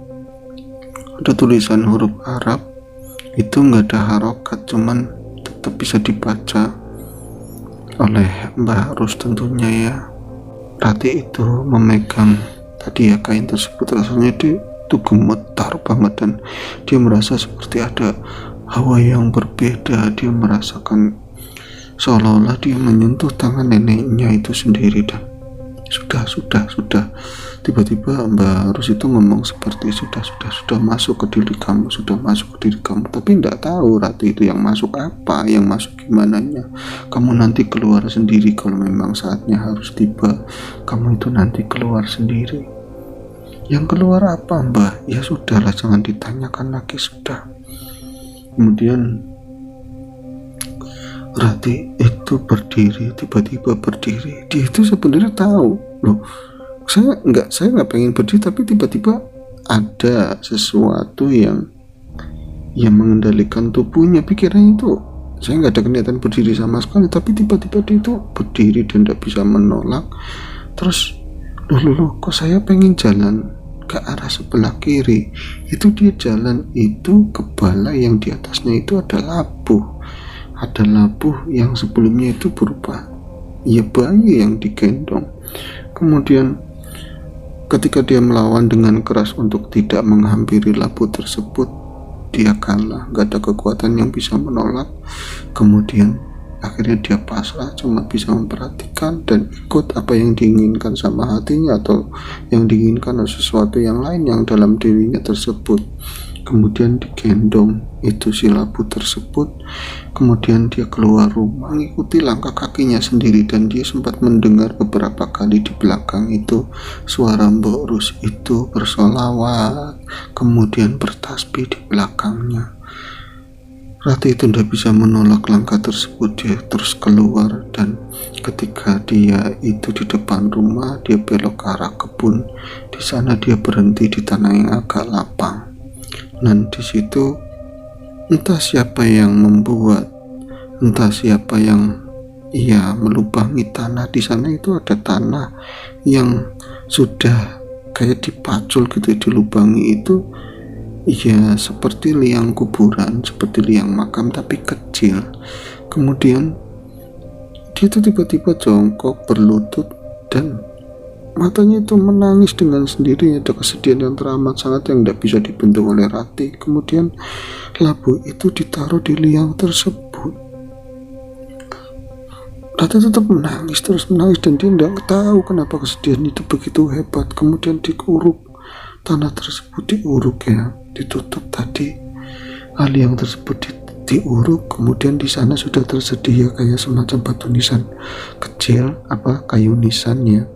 [SPEAKER 1] ada tulisan huruf Arab. Itu nggak ada harokat, cuman tetap bisa dibaca oleh Mbak Rus tentunya ya. Rati itu memegang tadi ya kain tersebut, rasanya dia itu gemetar banget, dan dia merasa seperti ada hawa yang berbeda. Dia merasakan seolah-olah dia menyentuh tangan neneknya itu sendiri. Dan sudah tiba-tiba Mbak Rus itu ngomong seperti sudah masuk ke diri kamu, tapi tidak tahu Rati itu yang masuk apa, yang masuk gimana nya. Kamu nanti keluar sendiri kalau memang saatnya harus tiba. Kamu itu nanti keluar sendiri. Yang keluar apa, Mbak? Ya sudahlah, jangan ditanyakan lagi, sudah. Kemudian Rati itu tiba-tiba berdiri. Dia itu sebenarnya tahu loh, saya nggak pengen berdiri, tapi tiba-tiba ada sesuatu yang mengendalikan tubuhnya. Pikirannya itu, saya nggak ada kelihatan berdiri sama sekali, tapi tiba-tiba dia itu berdiri dan tidak bisa menolak. Terus loh, kok saya pengen jalan ke arah sebelah kiri. Itu dia jalan itu ke balai yang di atasnya itu ada labuh. Ada labuh yang sebelumnya itu berupa bayi yang digendong. Kemudian ketika dia melawan dengan keras untuk tidak menghampiri labuh tersebut, dia kalah, gak ada kekuatan yang bisa menolak. Kemudian akhirnya dia pasrah, cuma bisa memperhatikan dan ikut apa yang diinginkan sama hatinya, atau yang diinginkan oleh sesuatu yang lain yang dalam dirinya tersebut. Kemudian digendong itu si labu tersebut. Kemudian dia keluar rumah, mengikuti langkah kakinya sendiri, dan dia sempat mendengar beberapa kali di belakang itu suara Mbok Rus itu bersolawat, kemudian bertasbih di belakangnya. Rati itu tidak bisa menolak langkah tersebut. Dia terus keluar, dan ketika dia itu di depan rumah, dia belok ke arah kebun. Di sana dia berhenti di tanah yang agak lapang. Dan di situ entah siapa yang membuat, entah siapa yang melubangi tanah. Di sana itu ada tanah yang sudah kayak dipacul gitu, dilubangi itu. Ya seperti liang kuburan, seperti liang makam tapi kecil. Kemudian dia itu tiba-tiba jongkok berlutut, dan matanya itu menangis dengan sendirinya. Ada kesedihan yang teramat sangat yang tidak bisa dibendung oleh Rati. Kemudian labu itu ditaruh di liang tersebut. Rati tetap menangis, terus menangis, dan dia tidak tahu kenapa kesedihan itu begitu hebat. Kemudian diuruk, tanah tersebut diuruk ya, ditutup tadi. Hal yang tersebut diuruk, kemudian di sana sudah tersedia kayak semacam batu nisan kecil, kayu nisannya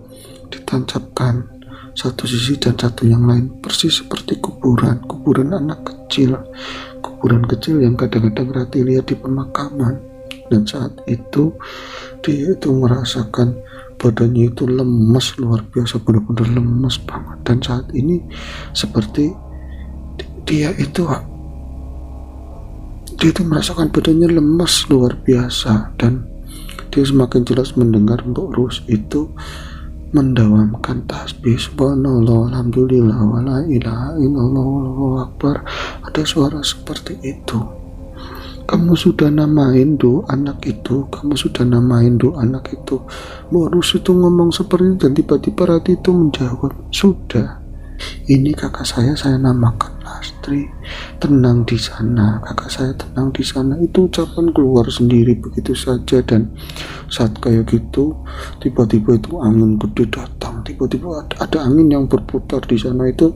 [SPEAKER 1] ditancapkan satu sisi dan satu yang lain, persis seperti kuburan anak kecil, kuburan kecil yang kadang-kadang Rati lihat di pemakaman. Dan saat itu dia itu merasakan badannya itu lemes luar biasa, benar-benar lemes banget. Dan saat ini seperti dia itu merasakan badannya lemes luar biasa, dan dia semakin jelas mendengar Mbok Rus itu mendawamkan tasbih subhanallah alhamdulillah wala ilaha illallah wallahu akbar. Ada suara seperti itu. Kamu sudah namain do anak itu, kamu sudah namain do anak itu. Mbok Rus itu ngomong seperti itu, dan tiba-tiba Rati itu menjawab, sudah. Ini kakak saya namakan Lastri. Tenang di sana, kakak saya tenang di sana. Itu ucapan keluar sendiri begitu saja. Dan saat kayak gitu, tiba-tiba itu angin gede datang. Tiba-tiba ada angin yang berputar di sana itu.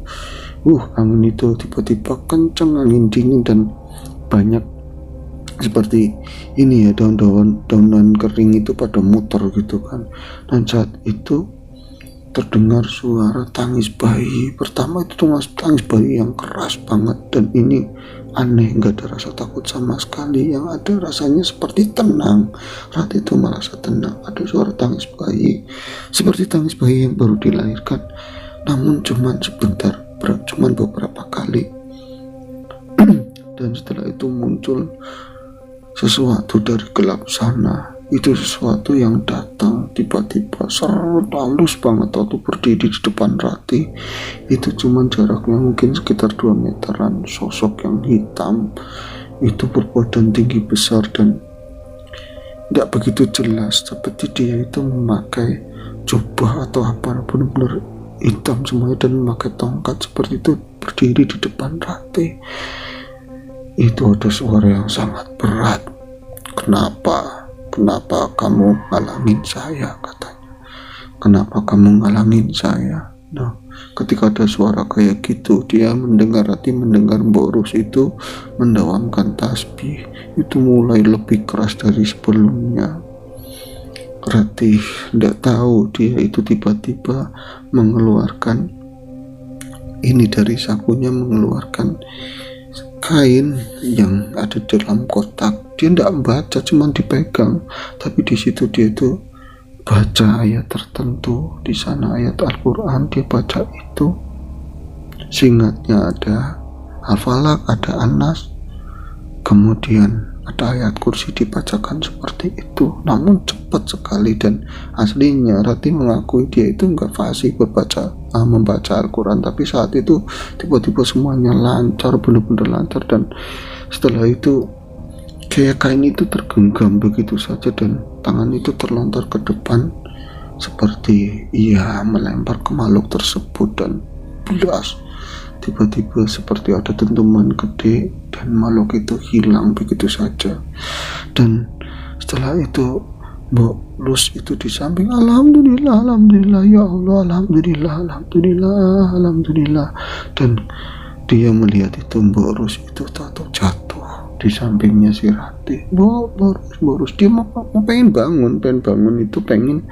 [SPEAKER 1] Angin itu tiba-tiba kencang, angin dingin, dan banyak seperti ini ya, daunan kering itu pada muter gitu kan. Dan saat itu terdengar suara tangis bayi. Pertama itu tangis bayi yang keras banget, dan ini aneh, nggak ada rasa takut sama sekali. Yang ada rasanya seperti tenang. Rati itu merasa tenang. Ada suara tangis bayi seperti tangis bayi yang baru dilahirkan, namun cuman sebentar, cuman beberapa kali. Dan setelah itu muncul sesuatu dari gelap sana. Itu sesuatu yang datang tiba-tiba halus banget waktu berdiri di depan Rati. Itu cuman jaraknya mungkin sekitar 2 meteran. Sosok yang hitam itu berbadan tinggi besar dan tidak begitu jelas, seperti dia itu memakai jubah atau apa, benar-benar hitam semuanya, dan memakai tongkat seperti itu, berdiri di depan Rati. Itu ada suara yang sangat berat. Kenapa kamu ngalangin saya, katanya. Kenapa kamu ngalangin saya? Nah, ketika ada suara kayak gitu, dia Rati mendengar Mbok Rus itu mendawamkan tasbih. Itu mulai lebih keras dari sebelumnya. Rati tidak tahu, dia itu tiba-tiba mengeluarkan ini dari sakunya, mengeluarkan kain yang ada dalam kotak. Dia tidak membaca, cuma dipegang, tapi di situ dia itu baca ayat tertentu. Di sana ayat Al-Quran dia baca itu. Seingatnya ada Al-Falaq, ada An-Nas, kemudian ada ayat kursi dibacakan seperti itu, namun cepat sekali. Dan aslinya Rati mengakui dia itu nggak fasih membaca Al-Quran, tapi saat itu tiba-tiba semuanya lancar, benar-benar lancar. Dan setelah itu kayak kain itu tergenggam begitu saja, dan tangan itu terlontar ke depan seperti melempar ke makhluk tersebut, dan belas tiba-tiba seperti ada dentuman gede, dan makhluk itu hilang begitu saja. Dan setelah itu Mbok Rus itu di samping, alhamdulillah ya Allah, alhamdulillah. Dan dia melihat itu Mbok Rus itu jatuh di sampingnya si Rati. Mbok Rus dia mau pengen bangun itu, pengen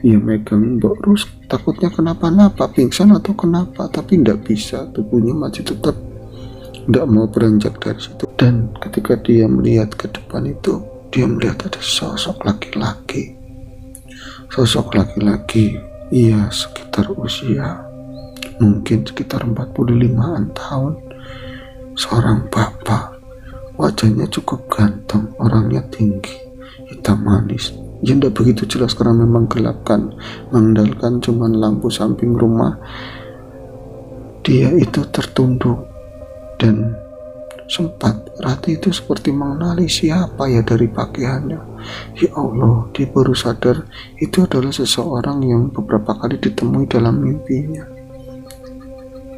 [SPEAKER 1] megang Mbok Rus, takutnya kenapa-napa, pingsan atau kenapa, tapi tidak bisa, tubuhnya masih tetap tidak mau beranjak dari situ. Dan ketika dia melihat ke depan itu, dia melihat ada sosok laki-laki, sekitar usia mungkin sekitar 45-an tahun, seorang bapak. Wajahnya cukup ganteng, orangnya tinggi, hitam manis. Ya tidak begitu jelas karena memang gelap kan, mengandalkan cuman lampu samping rumah. Dia itu tertunduk, dan sempat Rati itu seperti mengenali siapa ya dari pakaiannya. Ya Allah, dia baru sadar itu adalah seseorang yang beberapa kali ditemui dalam mimpinya.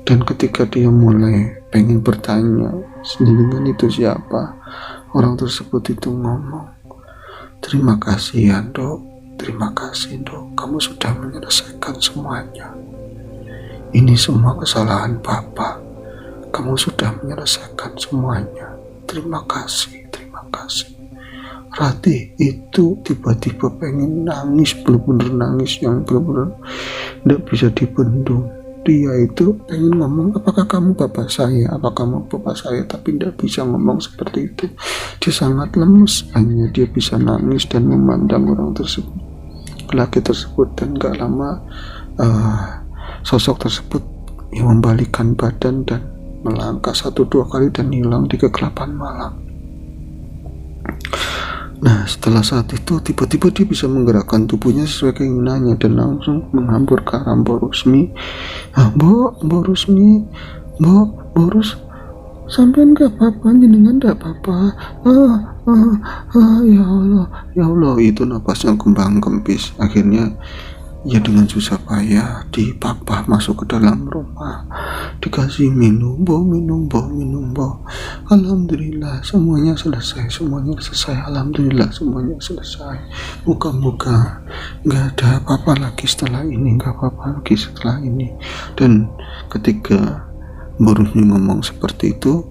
[SPEAKER 1] Dan ketika dia mulai pengen bertanya, jenengan itu siapa, orang tersebut itu ngomong, Terima kasih ya Dok, terima kasih Dok, kamu sudah menyelesaikan semuanya. Ini semua kesalahan Papa, kamu sudah menyelesaikan semuanya. Terima kasih, terima kasih. Ratih itu tiba-tiba pengen nangis, bener-bener nangis yang bener-bener tidak bisa dibendung. Dia itu pengen ngomong, apakah kamu bapak saya, apakah kamu bapak saya, tapi tidak bisa ngomong seperti itu. Dia sangat lemes, hanya dia bisa nangis dan memandang orang tersebut, laki tersebut. Dan gak lama sosok tersebut yang membalikkan badan dan melangkah 1-2 kali dan hilang di kegelapan malam. Nah, setelah saat itu tiba-tiba dia bisa menggerakkan tubuhnya sesuai keinginannya dan langsung menghambur ke arah Mbok Rusmi. Mbok Rusmi, Mbok Rus, sampean gak apa-apa, jenengan gak apa-apa. Ya Allah, itu napasnya kembang kempis. Akhirnya ya dengan susah payah dipapah masuk ke dalam rumah, dikasih minum, Bo. Alhamdulillah semuanya selesai, alhamdulillah semuanya selesai. Moga-moga gak ada apa-apa lagi setelah ini, Dan ketika Mbok Rusmi ngomong seperti itu,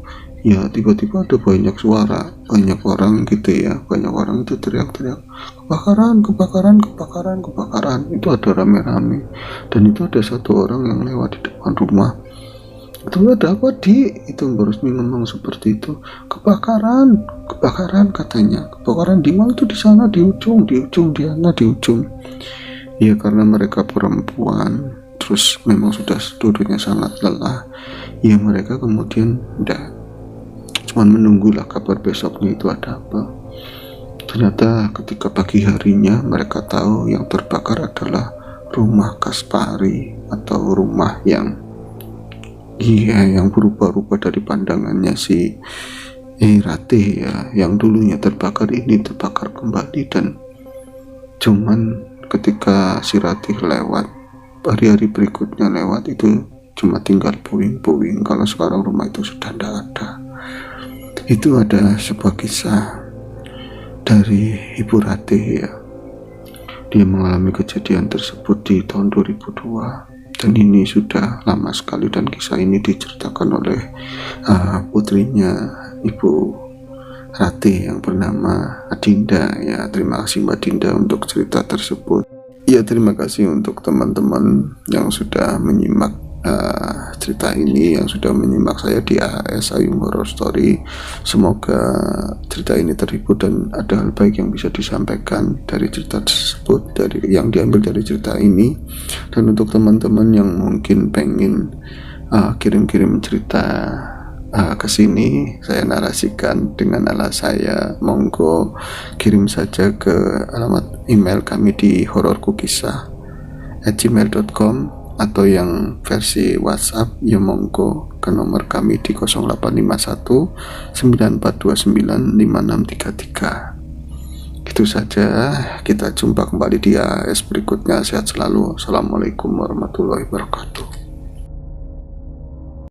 [SPEAKER 1] ya tiba-tiba ada banyak suara, banyak orang gitu ya, banyak orang itu teriak-teriak, kebakaran. Itu ada rame-rame, dan itu ada satu orang yang lewat di depan rumah. Itu ada apa itu Mbok Rusmi ngomong seperti itu, kebakaran katanya. Kebakaran di mana? Itu di sana, di ujung, di ujung. Ya karena mereka perempuan, terus memang sudah duduknya sangat lelah, ya mereka kemudian cuman menunggulah kabar besoknya itu ada apa. Ternyata ketika pagi harinya mereka tahu yang terbakar adalah rumah Kaspari, atau rumah yang berubah-ubah dari pandangannya si Ratih ya, yang dulunya terbakar ini terbakar kembali. Dan cuman ketika si Ratih lewat, hari-hari berikutnya lewat, itu cuma tinggal puing-puing. Kalau sekarang rumah itu sudah tidak ada. Itu ada sebuah kisah dari Ibu Ratih ya. Dia mengalami kejadian tersebut di tahun 2002, dan ini sudah lama sekali, dan kisah ini diceritakan oleh putrinya Ibu Ratih yang bernama Adinda ya. Terima kasih Mbak Dinda untuk cerita tersebut. Ya, terima kasih untuk teman-teman yang sudah menyimak cerita ini, yang sudah menyimak saya di AHS Ayung Horror Story. Semoga cerita ini terhibur dan ada hal baik yang bisa disampaikan dari cerita tersebut, yang diambil dari cerita ini. Dan untuk teman-teman yang mungkin pengen kirim-kirim cerita ke sini, saya narasikan dengan ala saya, monggo kirim saja ke alamat email kami di hororkukisah@gmail.com, atau yang versi WhatsApp ya monggo ke nomor kami di 0851 9429 5633. Itu saja, kita jumpa kembali di AS berikutnya. Sehat selalu. Assalamualaikum warahmatullahi wabarakatuh.